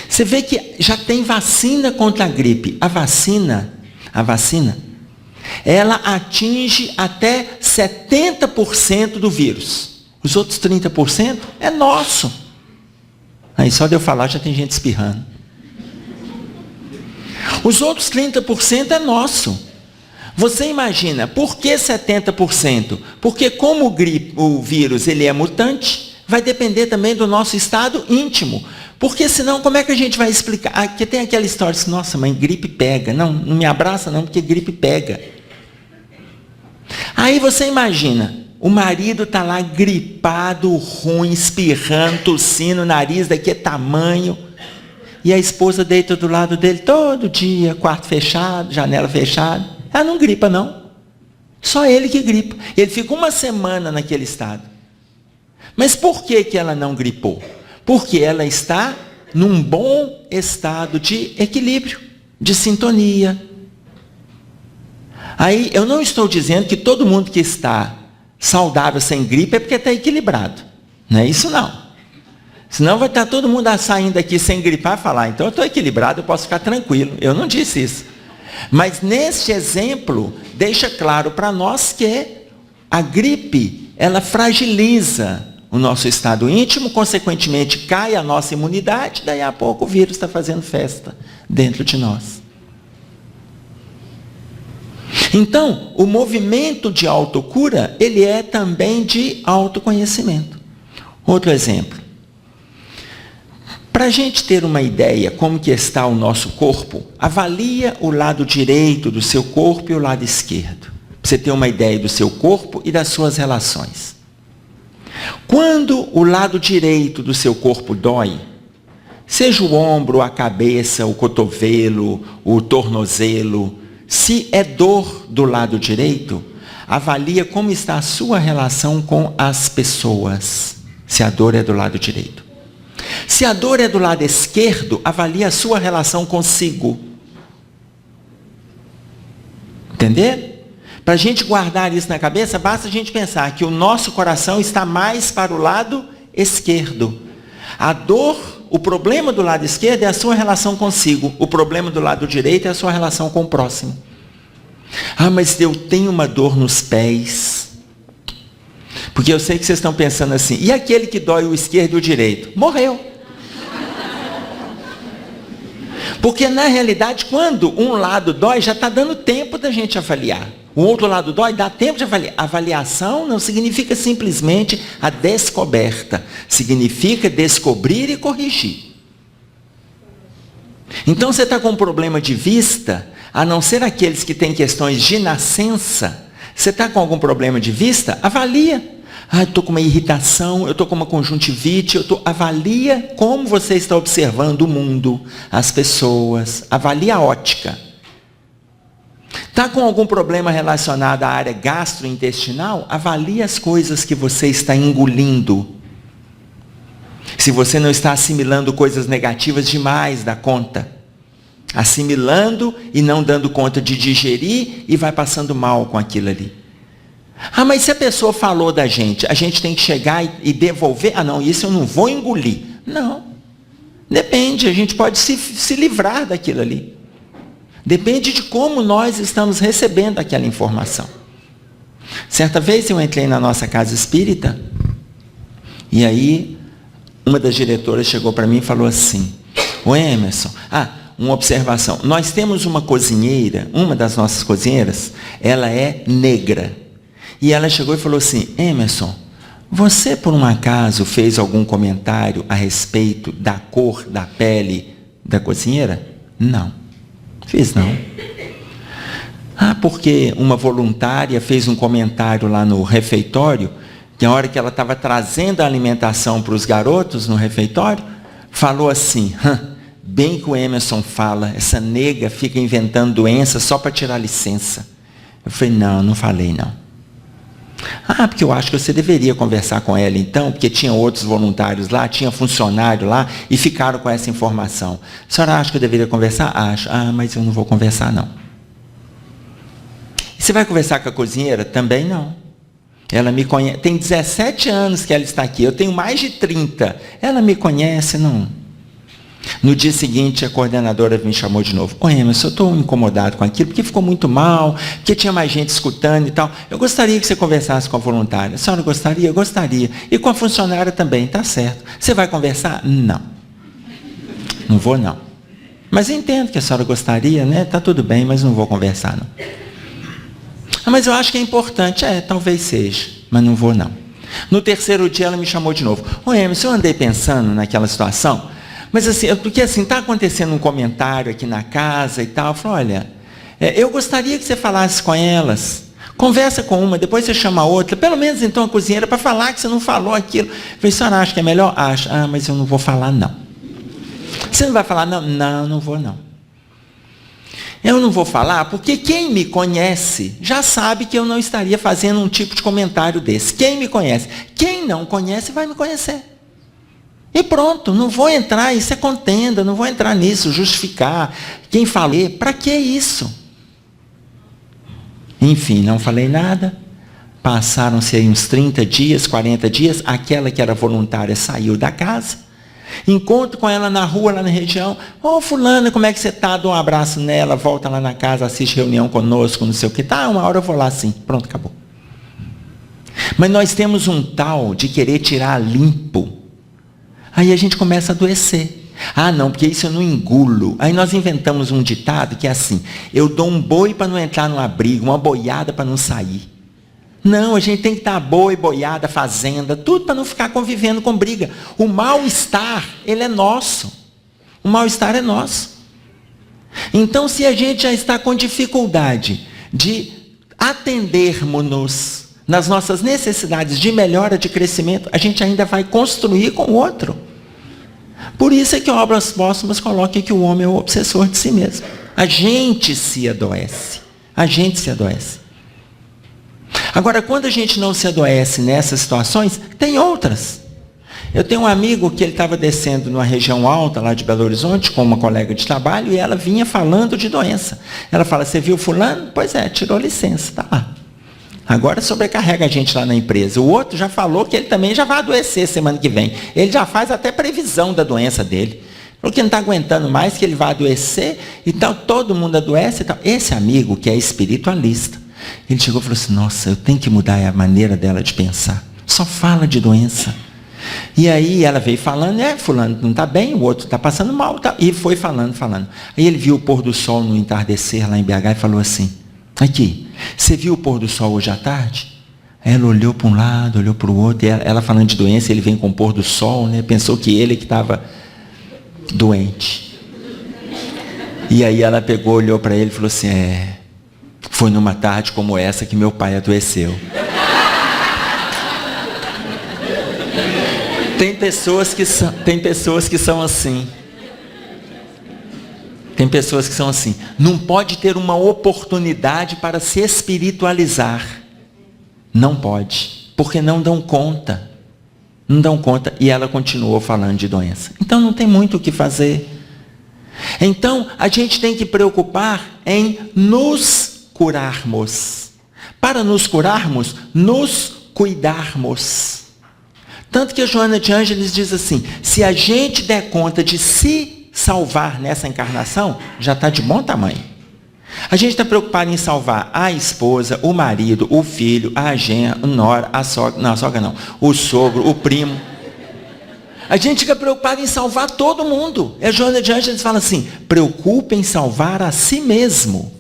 Você vê que já tem vacina contra a gripe. A vacina, ela atinge até 70% do vírus. Os outros 30% é nosso. Aí só de eu falar já tem gente espirrando. Os outros 30% é nosso. Você imagina, por que 70%? Porque como o vírus ele é mutante, vai depender também do nosso estado íntimo. Porque senão, como é que a gente vai explicar? Porque tem aquela história assim: nossa, mãe, gripe pega. Não me abraça não, porque gripe pega. Aí você imagina, o marido está lá gripado, ruim, espirrando, tossindo, o nariz daqui é tamanho. E a esposa deita do lado dele todo dia, quarto fechado, janela fechada. Ela não gripa não. Só ele que gripa. Ele fica uma semana naquele estado. Mas por que ela não gripou? Porque ela está num bom estado de equilíbrio, de sintonia. Aí eu não estou dizendo que todo mundo que está saudável sem gripe é porque está equilibrado. Não é isso não. Senão vai estar todo mundo saindo aqui sem gripar e falar: então eu estou equilibrado, eu posso ficar tranquilo. Eu não disse isso. Mas neste exemplo, deixa claro para nós que a gripe, ela fragiliza o nosso estado íntimo, consequentemente cai a nossa imunidade, daí a pouco o vírus está fazendo festa dentro de nós. Então, o movimento de autocura, ele é também de autoconhecimento. Outro exemplo. Para a gente ter uma ideia como que está o nosso corpo, avalia o lado direito do seu corpo e o lado esquerdo. Para você ter uma ideia do seu corpo e das suas relações. Quando o lado direito do seu corpo dói, seja o ombro, a cabeça, o cotovelo, o tornozelo, se é dor do lado direito, avalia como está a sua relação com as pessoas, se a dor é do lado direito. Se a dor é do lado esquerdo, avalie a sua relação consigo. Entender? Para a gente guardar isso na cabeça, basta a gente pensar que o nosso coração está mais para o lado esquerdo. A dor, o problema do lado esquerdo é a sua relação consigo. O problema do lado direito é a sua relação com o próximo. Ah, mas eu tenho uma dor nos pés. Porque eu sei que vocês estão pensando assim, e aquele que dói o esquerdo e o direito? Morreu. Porque na realidade, quando um lado dói, já está dando tempo da gente avaliar. O outro lado dói, dá tempo de avaliar. Avaliação não significa simplesmente a descoberta. Significa descobrir e corrigir. Então você está com um problema de vista, a não ser aqueles que têm questões de nascença. Você está com algum problema de vista? Avalia. Ah, eu estou com uma irritação, eu estou com uma conjuntivite, avalia como você está observando o mundo, as pessoas, avalia a ótica. Está com algum problema relacionado à área gastrointestinal? Avalie as coisas que você está engolindo. Se você não está assimilando coisas negativas demais da conta. Assimilando e não dando conta de digerir e vai passando mal com aquilo ali. Ah, mas se a pessoa falou da gente, a gente tem que chegar e devolver? Ah, não, isso eu não vou engolir. Não. Depende, a gente pode se livrar daquilo ali. Depende de como nós estamos recebendo aquela informação. Certa vez eu entrei na nossa casa espírita, e aí uma das diretoras chegou para mim e falou assim, ô Emerson, uma observação, nós temos uma cozinheira, uma das nossas cozinheiras, ela é negra. E ela chegou e falou assim, Emerson, você por um acaso fez algum comentário a respeito da cor da pele da cozinheira? Não. Fiz não. Ah, porque uma voluntária fez um comentário lá no refeitório, que a hora que ela estava trazendo a alimentação para os garotos no refeitório, falou assim, bem que o Emerson fala, essa nega fica inventando doença só para tirar licença. Eu falei, não falei não. Ah, porque eu acho que você deveria conversar com ela então, porque tinha outros voluntários lá, tinha funcionário lá, e ficaram com essa informação. A senhora acha que eu deveria conversar? Acho. Ah, mas eu não vou conversar não. E você vai conversar com a cozinheira? Também não. Ela me conhece, tem 17 anos que ela está aqui, eu tenho mais de 30. Ela me conhece? Não. No dia seguinte, a coordenadora me chamou de novo. Ô Emerson, eu estou incomodado com aquilo, porque ficou muito mal, porque tinha mais gente escutando e tal. Eu gostaria que você conversasse com a voluntária. A senhora gostaria? Eu gostaria. E com a funcionária também, tá certo. Você vai conversar? Não. Não vou não. Mas eu entendo que a senhora gostaria, né? Tá tudo bem, mas não vou conversar não. Ah, mas eu acho que é importante. Talvez seja, mas não vou não. No terceiro dia, ela me chamou de novo. Ô Emerson, eu andei pensando naquela situação, mas assim, porque assim, está acontecendo um comentário aqui na casa e tal. Eu falei, olha, eu gostaria que você falasse com elas. Conversa com uma, depois você chama a outra. Pelo menos então a cozinheira, para falar que você não falou aquilo. Eu falei, a senhora acha que é melhor? Acho. Ah, mas eu não vou falar não. Você não vai falar não? Não vou não. Eu não vou falar porque quem me conhece já sabe que eu não estaria fazendo um tipo de comentário desse. Quem me conhece? Quem não conhece vai me conhecer. E pronto, não vou entrar, isso é contenda, não vou entrar nisso, justificar. Quem falei, para que isso? Enfim, não falei nada. Passaram-se aí uns 30 dias, 40 dias, aquela que era voluntária saiu da casa. Encontro com ela na rua, lá na região. Ô fulana, como é que você está? Dou um abraço nela, volta lá na casa, assiste reunião conosco, não sei o que. Tá, uma hora eu vou lá sim. Pronto, acabou. Mas nós temos um tal de querer tirar limpo. Aí a gente começa a adoecer. Ah, não, porque isso eu não engulo. Aí nós inventamos um ditado que é assim, eu dou um boi para não entrar numa briga, uma boiada para não sair. Não, a gente tem que dar boi, boiada, fazenda, tudo para não ficar convivendo com briga. O mal-estar, ele é nosso. O mal-estar é nosso. Então, se a gente já está com dificuldade de atendermos-nos nas nossas necessidades de melhora, de crescimento, a gente ainda vai construir com o outro. Por isso é que Obras Póstumas coloca que o homem é o obsessor de si mesmo. A gente se adoece. A gente se adoece. Agora, quando a gente não se adoece nessas situações, tem outras. Eu tenho um amigo que ele estava descendo numa região alta lá de Belo Horizonte com uma colega de trabalho e ela vinha falando de doença. Ela fala, você viu fulano? Pois é, tirou licença, está lá. Agora sobrecarrega a gente lá na empresa. O outro já falou que ele também já vai adoecer semana que vem. Ele já faz até previsão da doença dele. Falou que não está aguentando mais, que ele vai adoecer e tal, todo mundo adoece e tal. Esse amigo que é espiritualista, ele chegou e falou assim, nossa, eu tenho que mudar a maneira dela de pensar. Só fala de doença. E aí ela veio falando, fulano não está bem, o outro está passando mal, tá? E foi falando. Aí ele viu o pôr do sol no entardecer lá em BH e falou assim, aqui, você viu o pôr do sol hoje à tarde? Aí ela olhou para um lado, olhou para o outro, e ela falando de doença, ele vem com o pôr do sol, né? Pensou que ele que estava doente. E aí ela pegou, olhou para ele e falou assim, foi numa tarde como essa que meu pai adoeceu. Tem pessoas que são assim. Tem pessoas que são assim. Não pode ter uma oportunidade para se espiritualizar. Não pode. Porque não dão conta. Não dão conta. E ela continuou falando de doença. Então não tem muito o que fazer. Então a gente tem que preocupar em nos curarmos. Para nos curarmos, nos cuidarmos. Tanto que a Joana de Ângeles diz assim, se a gente der conta de se salvar nessa encarnação, já está de bom tamanho. A gente está preocupado em salvar a esposa, o marido, o filho, a genra, a nora, a sogra, não, a sogra não, o sogro, o primo. A gente fica preocupado em salvar todo mundo. E a Joana de Ângeles fala assim, preocupe em salvar a si mesmo.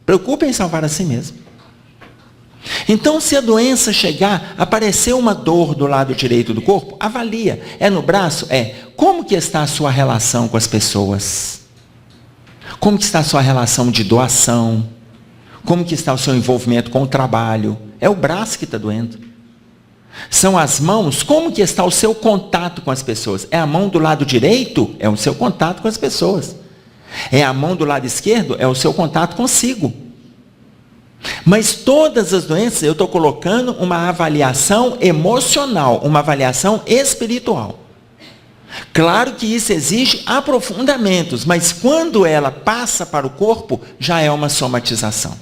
Preocupe em salvar a si mesmo. Então, se a doença chegar, aparecer uma dor do lado direito do corpo, avalia. É no braço? Como que está a sua relação com as pessoas? Como que está a sua relação de doação? Como que está o seu envolvimento com o trabalho? É o braço que está doendo. São as mãos? Como que está o seu contato com as pessoas? É a mão do lado direito? É o seu contato com as pessoas. É a mão do lado esquerdo? É o seu contato consigo. Mas todas as doenças, eu estou colocando uma avaliação emocional, uma avaliação espiritual. Claro que isso exige aprofundamentos, mas quando ela passa para o corpo, já é uma somatização.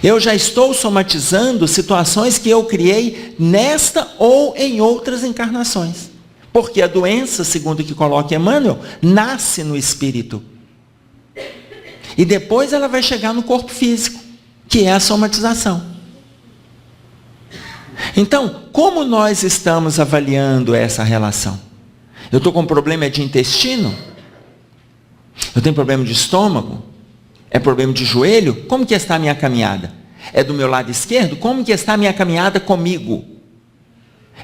Eu já estou somatizando situações que eu criei nesta ou em outras encarnações. Porque a doença, segundo o que coloca Emmanuel, nasce no espírito. E depois ela vai chegar no corpo físico, que é a somatização. Então, como nós estamos avaliando essa relação? Eu estou com problema de intestino? Eu tenho problema de estômago? É problema de joelho? Como que está a minha caminhada? É do meu lado esquerdo? Como que está a minha caminhada comigo?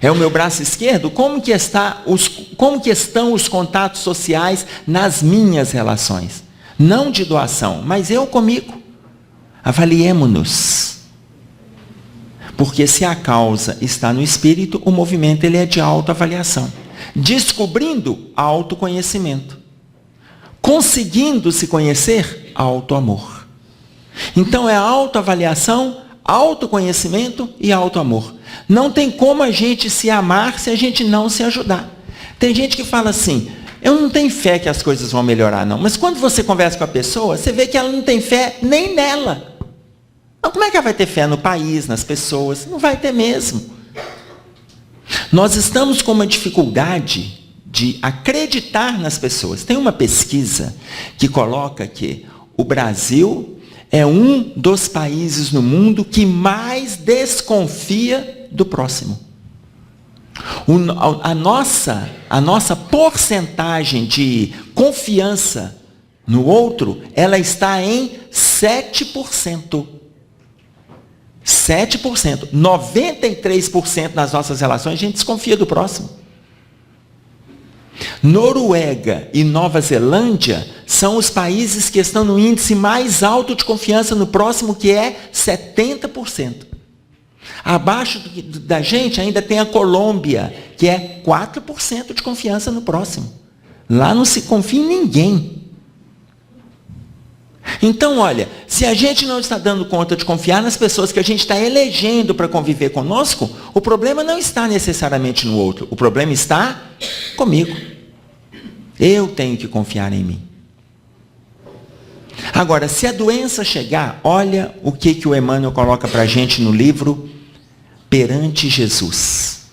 É o meu braço esquerdo? Como que estão os contatos sociais nas minhas relações? Não de doação, mas eu comigo. Avaliemo-nos. Porque se a causa está no espírito, o movimento ele é de autoavaliação. Descobrindo, autoconhecimento. Conseguindo se conhecer, autoamor. Então é autoavaliação, autoconhecimento e autoamor. Não tem como a gente se amar se a gente não se ajudar. Tem gente que fala assim, eu não tenho fé que as coisas vão melhorar não. Mas quando você conversa com a pessoa, você vê que ela não tem fé nem nela. Então, como é que ela vai ter fé no país, nas pessoas? Não vai ter mesmo. Nós estamos com uma dificuldade de acreditar nas pessoas. Tem uma pesquisa que coloca que o Brasil é um dos países no mundo que mais desconfia do próximo. A nossa porcentagem de confiança no outro, ela está em 7%. 7%. 93% nas nossas relações, a gente desconfia do próximo. Noruega e Nova Zelândia são os países que estão no índice mais alto de confiança no próximo, que é 70%. Abaixo da gente ainda tem a Colômbia, que é 4% de confiança no próximo. Lá não se confia em ninguém. Então, olha, se a gente não está dando conta de confiar nas pessoas que a gente está elegendo para conviver conosco, o problema não está necessariamente no outro, o problema está comigo. Eu tenho que confiar em mim. Agora, se a doença chegar, olha o que o Emmanuel coloca para a gente no livro Perante Jesus.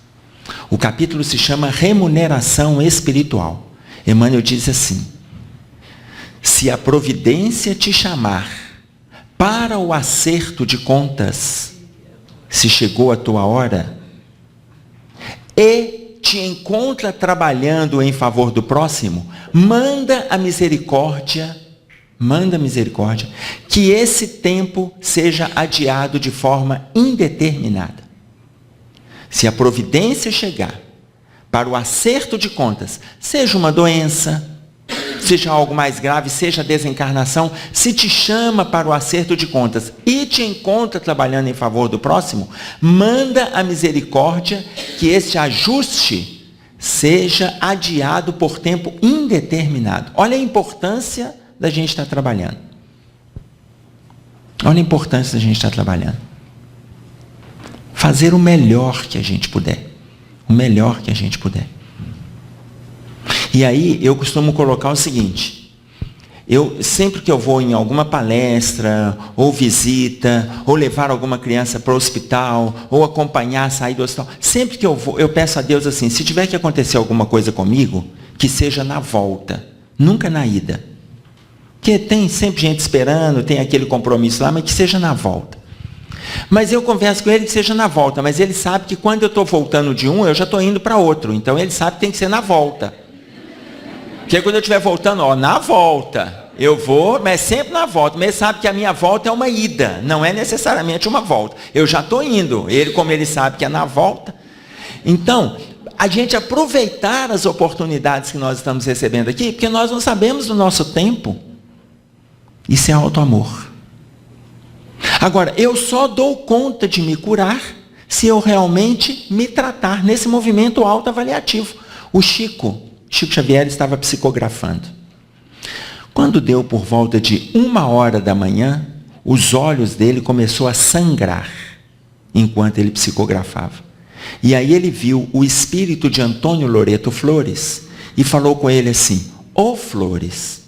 O capítulo se chama Remuneração Espiritual. Emmanuel diz assim: se a providência te chamar para o acerto de contas, se chegou a tua hora, e te encontra trabalhando em favor do próximo, manda a misericórdia, que esse tempo seja adiado de forma indeterminada. Se a providência chegar para o acerto de contas, seja uma doença, seja algo mais grave, seja a desencarnação, se te chama para o acerto de contas e te encontra trabalhando em favor do próximo, manda a misericórdia que esse ajuste seja adiado por tempo indeterminado. Olha a importância da gente estar trabalhando. Olha a importância da gente estar trabalhando. Fazer o melhor que a gente puder. O melhor que a gente puder. E aí eu costumo colocar o seguinte: sempre que eu vou em alguma palestra, ou visita, ou levar alguma criança para o hospital, ou acompanhar, sair do hospital, sempre que eu vou, eu peço a Deus assim: se tiver que acontecer alguma coisa comigo, que seja na volta, nunca na ida. Porque tem sempre gente esperando, tem aquele compromisso lá, mas que seja na volta. Mas eu converso com ele que seja na volta, mas ele sabe que quando eu estou voltando de um, eu já estou indo para outro. Então ele sabe que tem que ser na volta. Porque quando eu estiver voltando, na volta, eu vou, mas sempre na volta. Mas ele sabe que a minha volta é uma ida, não é necessariamente uma volta. Eu já estou indo. Ele, como ele sabe que é na volta. Então, a gente aproveitar as oportunidades que nós estamos recebendo aqui, porque nós não sabemos do nosso tempo. Isso é auto-amor. Agora, eu só dou conta de me curar se eu realmente me tratar nesse movimento autoavaliativo. O Chico Xavier estava psicografando. Quando deu por volta de 1h da manhã, os olhos dele começou a sangrar enquanto ele psicografava. E aí ele viu o espírito de Antônio Loreto Flores e falou com ele assim: ô Flores,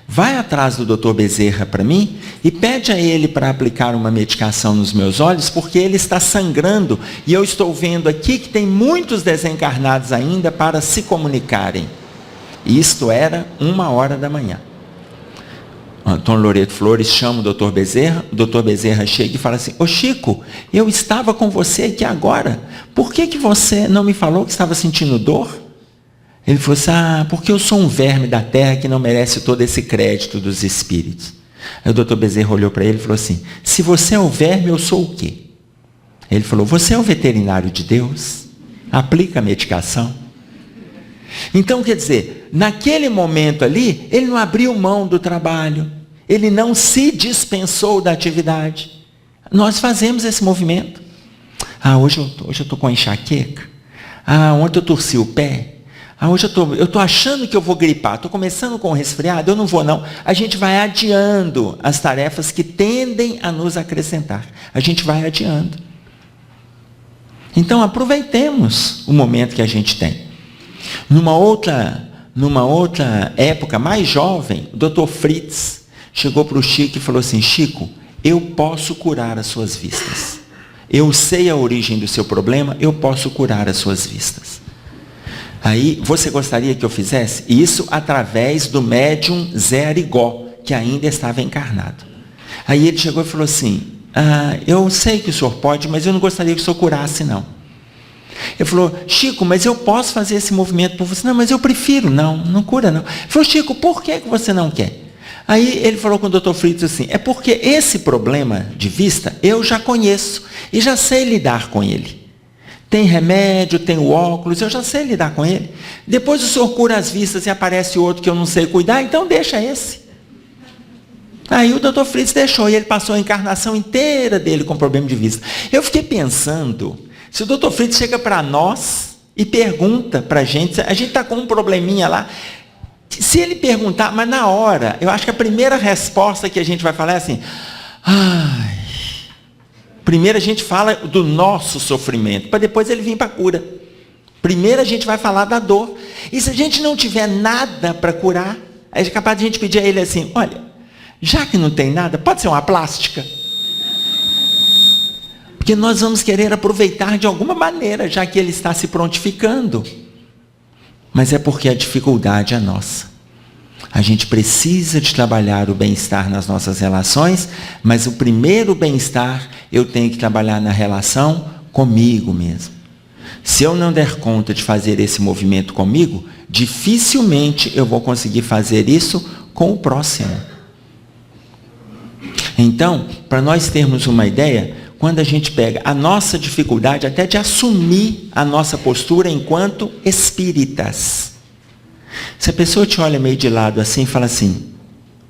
vai atrás do Dr. Bezerra para mim e pede a ele para aplicar uma medicação nos meus olhos, porque ele está sangrando e eu estou vendo aqui que tem muitos desencarnados ainda para se comunicarem. Isto era 1h da manhã. Antônio Loreto Flores chama o Dr. Bezerra, o Dr. Bezerra chega e fala assim: ô Chico, eu estava com você aqui agora, por que você não me falou que estava sentindo dor? Ele falou assim: porque eu sou um verme da terra que não merece todo esse crédito dos espíritos. Aí o doutor Bezerra olhou para ele e falou assim: se você é o verme, eu sou o quê? Ele falou: você é o veterinário de Deus? Aplica a medicação. Então, quer dizer, naquele momento ali, ele não abriu mão do trabalho, ele não se dispensou da atividade. Nós fazemos esse movimento. Hoje eu estou com enxaqueca. Ontem eu torci o pé. Hoje eu estou achando que eu vou gripar, estou começando com um resfriado, eu não vou não. A gente vai adiando as tarefas que tendem a nos acrescentar. A gente vai adiando. Então aproveitemos o momento que a gente tem. Numa outra época mais jovem, o Dr. Fritz chegou para o Chico e falou assim: Chico, eu posso curar as suas vistas. Eu sei a origem do seu problema, eu posso curar as suas vistas. Aí, você gostaria que eu fizesse? Isso através do médium Zé Arigó, que ainda estava encarnado. Aí ele chegou e falou assim: eu sei que o senhor pode, mas eu não gostaria que o senhor curasse, não. Ele falou: Chico, mas eu posso fazer esse movimento por você? Não, mas eu prefiro, não cura não. Ele falou: Chico, por que você não quer? Aí ele falou com o Dr. Fritz assim: é porque esse problema de vista eu já conheço e já sei lidar com ele. Tem remédio, tem o óculos, eu já sei lidar com ele. Depois o senhor cura as vistas e aparece outro que eu não sei cuidar, então deixa esse. Aí o Dr. Fritz deixou e ele passou a encarnação inteira dele com problema de vista. Eu fiquei pensando, se o Dr. Fritz chega para nós e pergunta para a gente está com um probleminha lá, Se ele perguntar, mas na hora, eu acho que a primeira resposta que a gente vai falar é assim, ai. Primeiro a gente fala do nosso sofrimento, para depois ele vir para a cura. Primeiro a gente vai falar da dor. E se a gente não tiver nada para curar, é capaz de a gente pedir a ele assim, olha, já que não tem nada, pode ser uma plástica. Porque nós vamos querer aproveitar de alguma maneira, já que ele está se prontificando. Mas é porque a dificuldade é nossa. A gente precisa de trabalhar o bem-estar nas nossas relações, mas o primeiro bem-estar eu tenho que trabalhar na relação comigo mesmo. Se eu não der conta de fazer esse movimento comigo, dificilmente eu vou conseguir fazer isso com o próximo. Então, para nós termos uma ideia, quando a gente pega a nossa dificuldade até de assumir a nossa postura enquanto espíritas. Se a pessoa te olha meio de lado assim e fala assim,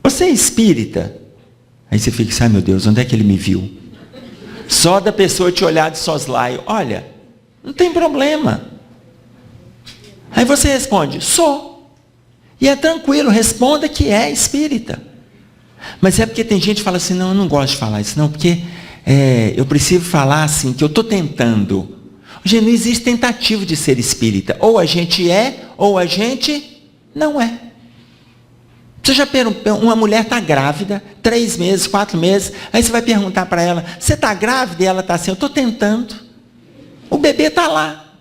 você é espírita? Aí você fica assim, ai meu Deus, onde é que ele me viu? Só da pessoa te olhar de soslaio, olha, não tem problema. Aí você responde, sou. E é tranquilo, responda que é espírita. Mas é porque tem gente que fala assim, não, eu não gosto de falar isso não, porque eu preciso falar assim, que eu estou tentando. Gente, não existe tentativa de ser espírita. Ou a gente é, ou a gente não é. Você já perguntou, uma mulher está grávida, 3 meses, 4 meses, aí você vai perguntar para ela, você está grávida? E ela está assim, eu estou tentando. O bebê está lá.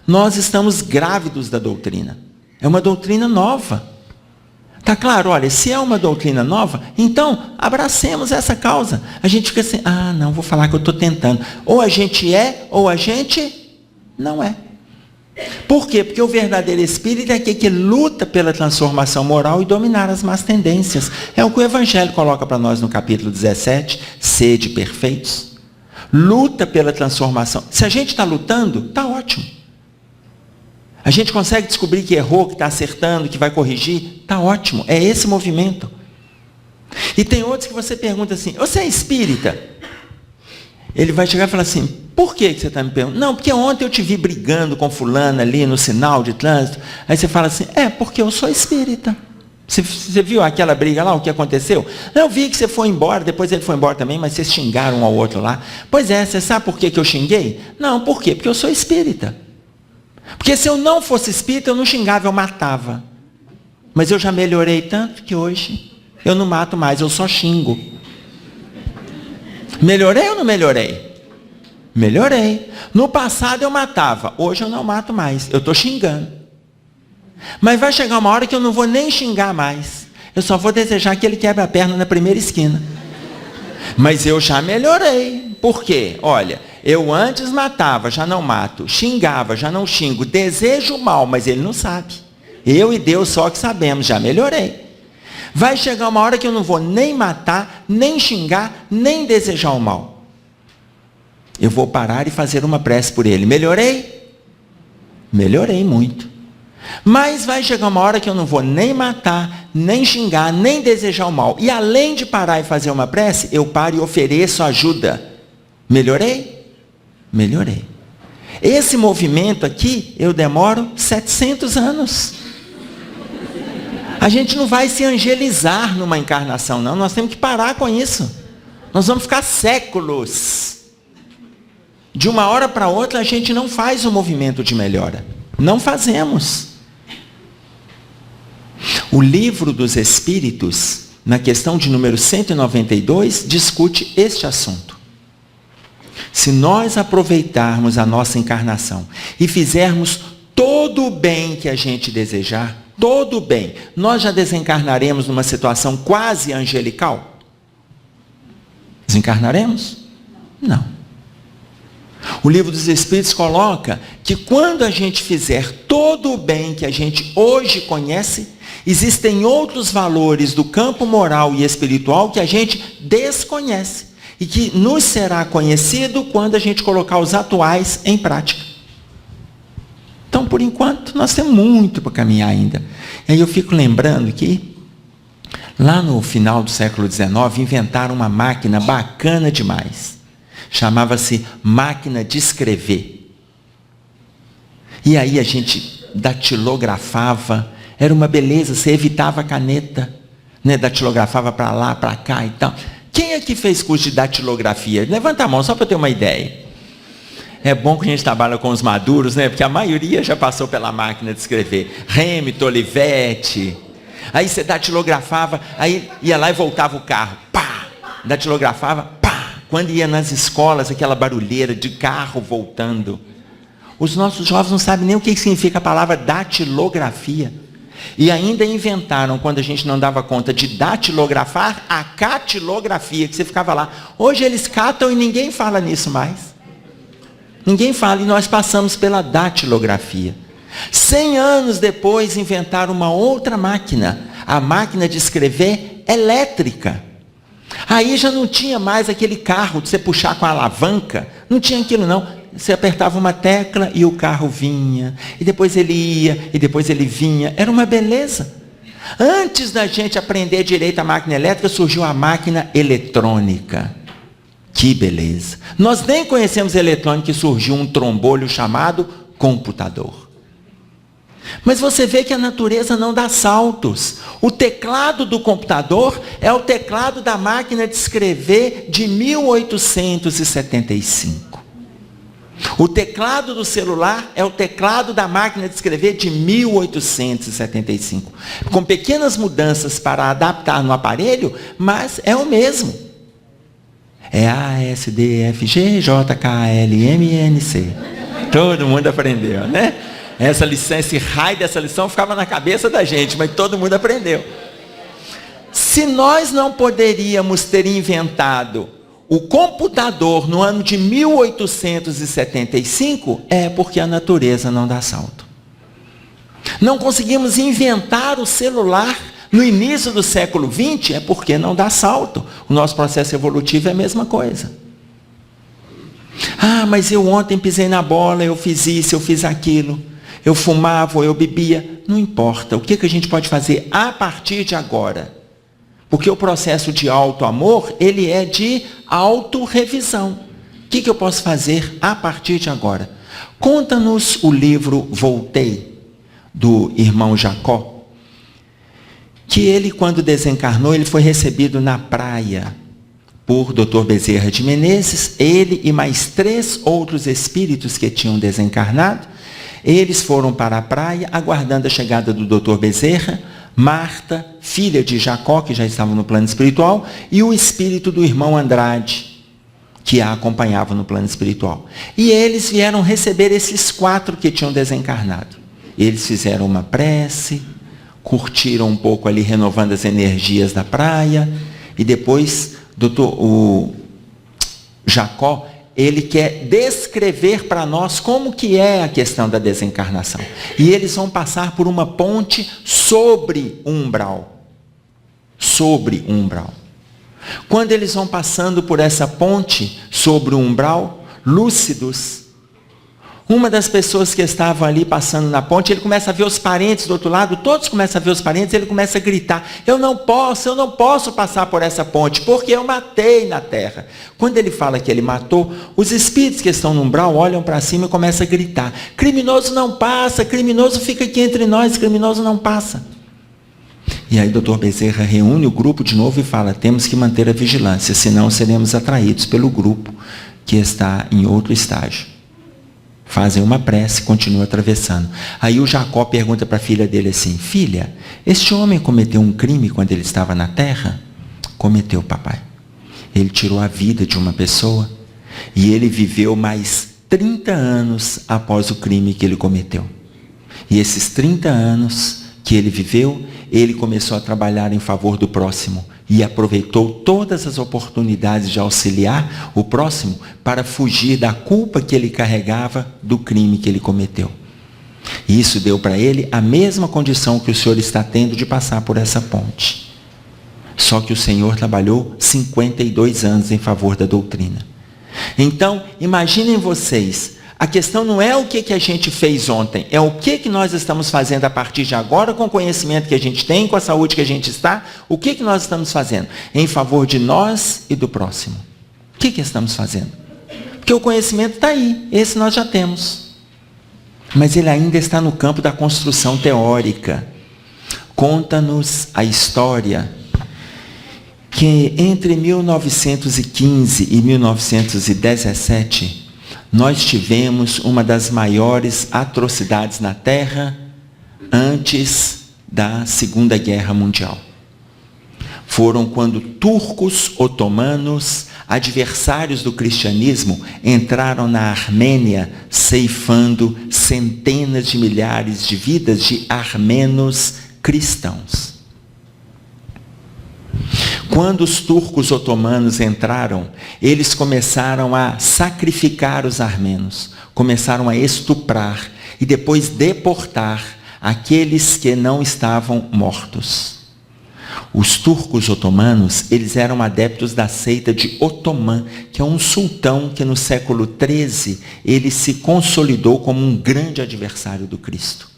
Nós estamos grávidos da doutrina. É uma doutrina nova. Está claro, olha, se é uma doutrina nova, então abracemos essa causa. A gente fica assim, não, vou falar que eu estou tentando. Ou a gente é, ou a gente não é. Por quê? Porque o verdadeiro espírito é aquele que luta pela transformação moral e dominar as más tendências. É o que o Evangelho coloca para nós no capítulo 17, sede perfeitos. Luta pela transformação. Se a gente está lutando, está ótimo. A gente consegue descobrir que errou, que está acertando, que vai corrigir, está ótimo. É esse movimento. E tem outros que você pergunta assim, você é espírita? Ele vai chegar e falar assim, por que você está me perguntando? Não, porque ontem eu te vi brigando com fulano ali no sinal de trânsito. Aí você fala assim, porque eu sou espírita. Você viu aquela briga lá, o que aconteceu? Eu vi que você foi embora, depois ele foi embora também, mas vocês xingaram um ao outro lá. Pois é, você sabe por que eu xinguei? Não, por quê? Porque eu sou espírita. Porque se eu não fosse espírita, eu não xingava, eu matava. Mas eu já melhorei tanto que hoje eu não mato mais, eu só xingo. Melhorei ou não melhorei? Melhorei. No passado eu matava, hoje eu não mato mais, eu estou xingando. Mas vai chegar uma hora que eu não vou nem xingar mais. Eu só vou desejar que ele quebre a perna na primeira esquina. Mas eu já melhorei. Por quê? Olha, eu antes matava, já não mato. Xingava, já não xingo. Desejo o mal, mas ele não sabe. Eu e Deus só que sabemos, já melhorei. Vai chegar uma hora que eu não vou nem matar, nem xingar, nem desejar o mal. Eu vou parar e fazer uma prece por ele. Melhorei? Melhorei muito. Mas vai chegar uma hora que eu não vou nem matar, nem xingar, nem desejar o mal. E além de parar e fazer uma prece, eu paro e ofereço ajuda. Melhorei? Melhorei. Esse movimento aqui, eu demoro 700 anos. A gente não vai se angelizar numa encarnação, não. Nós temos que parar com isso. Nós vamos ficar séculos. De uma hora para outra, a gente não faz o movimento de melhora. Não fazemos. O Livro dos Espíritos, na questão de número 192, discute este assunto. Se nós aproveitarmos a nossa encarnação e fizermos todo o bem que a gente desejar, todo o bem, nós já desencarnaremos numa situação quase angelical? Desencarnaremos? Não. O Livro dos Espíritos coloca que quando a gente fizer todo o bem que a gente hoje conhece, existem outros valores do campo moral e espiritual que a gente desconhece e que nos será conhecido quando a gente colocar os atuais em prática. Então, por enquanto, nós temos muito para caminhar ainda. E aí eu fico lembrando que, lá no final do século XIX, inventaram uma máquina bacana demais. Chamava-se máquina de escrever. E aí a gente datilografava, Era uma beleza, você evitava a caneta, né? Datilografava para lá, para cá e tal. Quem é que fez curso de datilografia? Levanta a mão, só para eu ter uma ideia. É bom que a gente trabalha com os maduros, né? Porque a maioria já passou pela máquina de escrever. Hamilton, Olivetti. Aí você datilografava, aí ia lá e voltava o carro. Pá! Datilografava, pá! Quando ia nas escolas, aquela barulheira de carro voltando. Os nossos jovens não sabem nem o que significa a palavra datilografia. E ainda inventaram, quando a gente não dava conta de datilografar, a catilografia, que você ficava lá. Hoje eles catam e ninguém fala nisso mais. Ninguém fala, e nós passamos pela datilografia. 100 anos depois inventaram uma outra máquina, a máquina de escrever elétrica. Aí já não tinha mais aquele carro de você puxar com a alavanca, não tinha aquilo não. Você apertava uma tecla e o carro vinha, e depois ele ia, e depois ele vinha. Era uma beleza. Antes da gente aprender direito a máquina elétrica, surgiu a máquina eletrônica. Que beleza. Nós nem conhecemos eletrônica e surgiu um trombolho chamado computador. Mas você vê que a natureza não dá saltos. O teclado do computador é o teclado da máquina de escrever de 1875. O teclado do celular é o teclado da máquina de escrever de 1875. Com pequenas mudanças para adaptar no aparelho, mas é o mesmo. É A, S, D, F, G, J, K, L, M, N, C. Todo mundo aprendeu, né? Essa lição, esse raio dessa lição ficava na cabeça da gente, mas todo mundo aprendeu. Se nós não poderíamos ter inventado o computador no ano de 1875, é porque a natureza não dá salto. Não conseguimos inventar o celular no início do século XX, é porque não dá salto. O nosso processo evolutivo é a mesma coisa. Ah, mas eu ontem pisei na bola, eu fiz isso, eu fiz aquilo. Eu fumava ou eu bebia. Não importa. O que a gente pode fazer a partir de agora? Porque o processo de auto-amor, ele é de auto-revisão. O que eu posso fazer a partir de agora? Conta-nos o livro Voltei, do irmão Jacó, que ele, quando desencarnou, ele foi recebido na praia por Dr. Bezerra de Menezes, ele e mais 3 outros espíritos que tinham desencarnado. Eles foram para a praia, aguardando a chegada do Dr. Bezerra, Marta, filha de Jacó, que já estava no plano espiritual, e o espírito do irmão Andrade, que a acompanhava no plano espiritual. E eles vieram receber esses 4 que tinham desencarnado. Eles fizeram uma prece, curtiram um pouco ali, renovando as energias da praia, e depois o Jacó, ele quer descrever para nós como que é a questão da desencarnação. E eles vão passar por uma ponte sobre um umbral. Sobre um umbral. Quando eles vão passando por essa ponte sobre o umbral, lúcidos, uma das pessoas que estavam ali passando na ponte, ele começa a ver os parentes do outro lado, todos começam a ver os parentes, ele começa a gritar, eu não posso passar por essa ponte, porque eu matei na terra. Quando ele fala que ele matou, os espíritos que estão no umbral olham para cima e começam a gritar, criminoso não passa, criminoso fica aqui entre nós, criminoso não passa. E aí o Dr. Bezerra reúne o grupo de novo e fala, temos que manter a vigilância, senão seremos atraídos pelo grupo que está em outro estágio. Fazem uma prece, continuam atravessando. Aí o Jacó pergunta para a filha dele assim, filha, este homem cometeu um crime quando ele estava na terra? Cometeu, papai. Ele tirou a vida de uma pessoa e ele viveu mais 30 anos após o crime que ele cometeu. E esses 30 anos que ele viveu, ele começou a trabalhar em favor do próximo e aproveitou todas as oportunidades de auxiliar o próximo para fugir da culpa que ele carregava do crime que ele cometeu. E isso deu para ele a mesma condição que o Senhor está tendo de passar por essa ponte. Só que o Senhor trabalhou 52 anos em favor da doutrina. Então, imaginem vocês, a questão não é o que a gente fez ontem, é o que nós estamos fazendo a partir de agora com o conhecimento que a gente tem, com a saúde que a gente está, o que nós estamos fazendo em favor de nós e do próximo. O que estamos fazendo? Porque o conhecimento está aí, esse nós já temos. Mas ele ainda está no campo da construção teórica. conta-nos a história que entre 1915 e 1917, nós tivemos uma das maiores atrocidades na Terra antes da Segunda Guerra Mundial. Foram quando turcos otomanos, adversários do cristianismo, entraram na Armênia, ceifando centenas de milhares de vidas de armenos cristãos. Quando os turcos otomanos entraram, eles começaram a sacrificar os armenos, começaram a estuprar e depois deportar aqueles que não estavam mortos. Os turcos otomanos, eles eram adeptos da seita de Otomã, que é um sultão que no século XIII, ele se consolidou como um grande adversário do Cristo.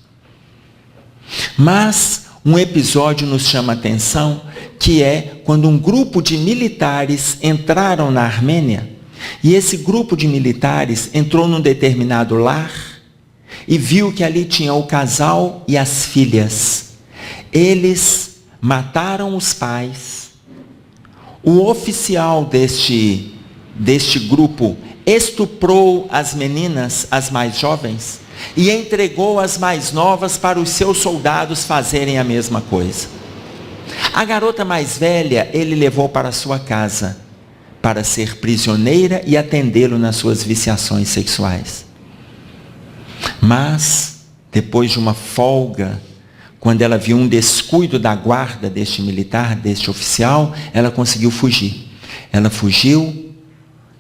Mas um episódio nos chama a atenção, que é quando um grupo de militares entraram na Armênia, e esse grupo de militares entrou num determinado lar e viu que ali tinha o casal e as filhas. Eles mataram os pais. O oficial deste grupo estuprou as meninas, as mais jovens, e entregou as mais novas para os seus soldados fazerem a mesma coisa. A garota mais velha ele levou para sua casa para ser prisioneira e atendê-lo nas suas viciações sexuais. Mas, depois de uma folga, quando ela viu um descuido da guarda deste militar, deste oficial, ela conseguiu fugir. Ela fugiu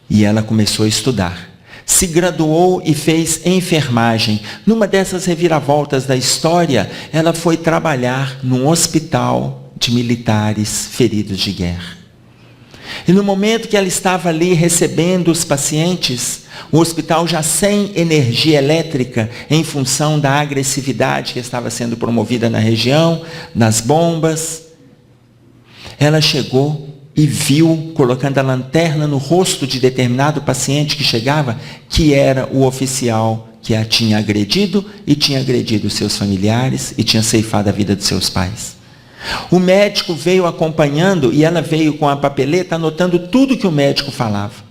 e ela começou a estudar. Se graduou e fez enfermagem. Numa dessas reviravoltas da história, ela foi trabalhar num hospital de militares feridos de guerra. E no momento que ela estava ali recebendo os pacientes, o hospital já sem energia elétrica, em função da agressividade que estava sendo promovida na região, nas bombas, ela chegou e viu, colocando a lanterna no rosto de determinado paciente que chegava, que era o oficial que a tinha agredido e tinha agredido seus familiares e tinha ceifado a vida de seus pais. O médico veio acompanhando e ela veio com a papeleta anotando tudo que o médico falava.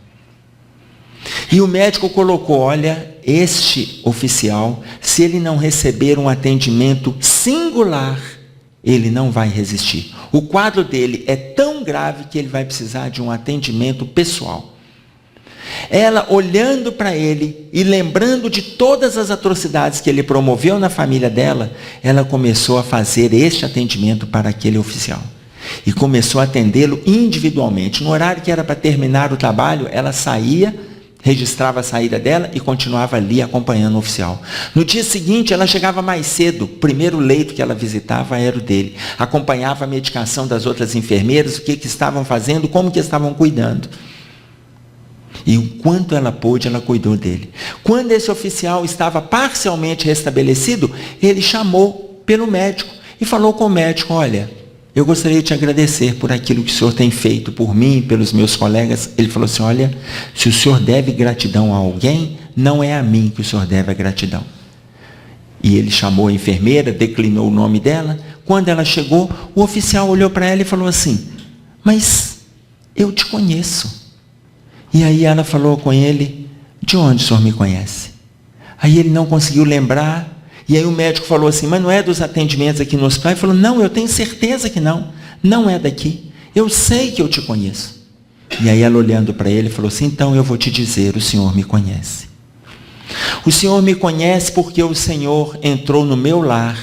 E o médico colocou, olha, este oficial, se ele não receber um atendimento singular, ele não vai resistir. O quadro dele é tão grave que ele vai precisar de um atendimento pessoal. Ela, olhando para ele e lembrando de todas as atrocidades que ele promoveu na família dela, ela começou a fazer este atendimento para aquele oficial. E começou a atendê-lo individualmente. No horário que era para terminar o trabalho, ela saía, registrava a saída dela e continuava ali acompanhando o oficial. No dia seguinte, ela chegava mais cedo. O primeiro leito que ela visitava era o dele. Acompanhava a medicação das outras enfermeiras, o que estavam fazendo, como que estavam cuidando. E o quanto ela pôde, ela cuidou dele. Quando esse oficial estava parcialmente restabelecido, ele chamou pelo médico e falou com o médico, olha, eu gostaria de te agradecer por aquilo que o senhor tem feito por mim, pelos meus colegas. Ele falou assim, olha, se o senhor deve gratidão a alguém, não é a mim que o senhor deve a gratidão. E ele chamou a enfermeira, declinou o nome dela. Quando ela chegou, o oficial olhou para ela e falou assim, mas eu te conheço. E aí ela falou com ele, de onde o senhor me conhece? Aí ele não conseguiu lembrar. E aí o médico falou assim, mas não é dos atendimentos aqui no hospital? Ele falou, não, eu tenho certeza que não. Não é daqui. Eu sei que eu te conheço. E aí ela olhando para ele falou assim, então eu vou te dizer, o senhor me conhece. O senhor me conhece porque o senhor entrou no meu lar,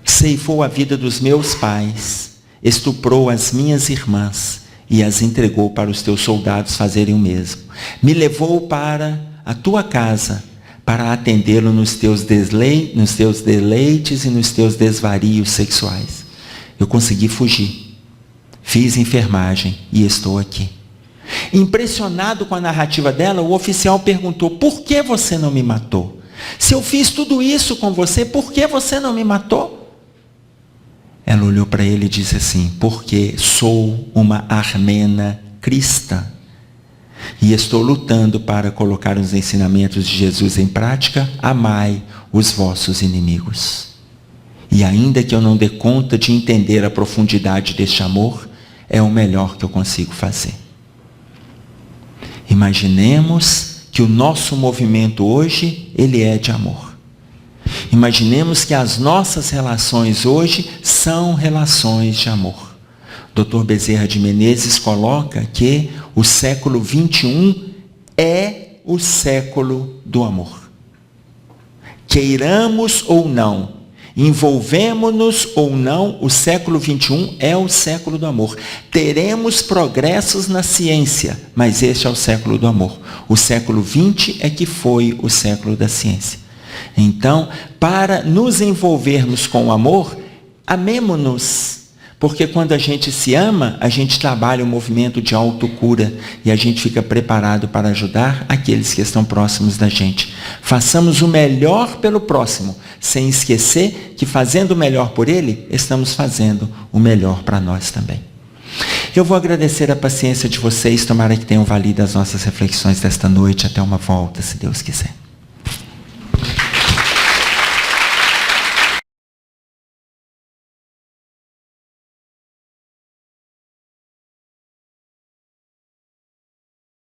ceifou a vida dos meus pais, estuprou as minhas irmãs e as entregou para os teus soldados fazerem o mesmo. Me levou para a tua casa para atendê-lo nos teus deleites e nos teus desvarios sexuais. Eu consegui fugir. Fiz enfermagem e estou aqui. Impressionado com a narrativa dela, o oficial perguntou, por que você não me matou? Se eu fiz tudo isso com você, por que você não me matou? Ela olhou para ele e disse assim, porque sou uma armena cristã e estou lutando para colocar os ensinamentos de Jesus em prática, amai os vossos inimigos. E ainda que eu não dê conta de entender a profundidade deste amor, é o melhor que eu consigo fazer. Imaginemos que o nosso movimento hoje, ele é de amor. Imaginemos que as nossas relações hoje são relações de amor. Dr. Bezerra de Menezes coloca que o século XXI é o século do amor. Queiramos ou não, envolvemos-nos ou não, o século XXI é o século do amor. Teremos progressos na ciência, mas este é o século do amor. O século XX é que foi o século da ciência. Então, para nos envolvermos com o amor, amemo-nos. Porque quando a gente se ama, a gente trabalha um movimento de autocura e a gente fica preparado para ajudar aqueles que estão próximos da gente. Façamos o melhor pelo próximo, sem esquecer que fazendo o melhor por ele, estamos fazendo o melhor para nós também. Eu vou agradecer a paciência de vocês, tomara que tenham valido as nossas reflexões desta noite. Até uma volta, se Deus quiser.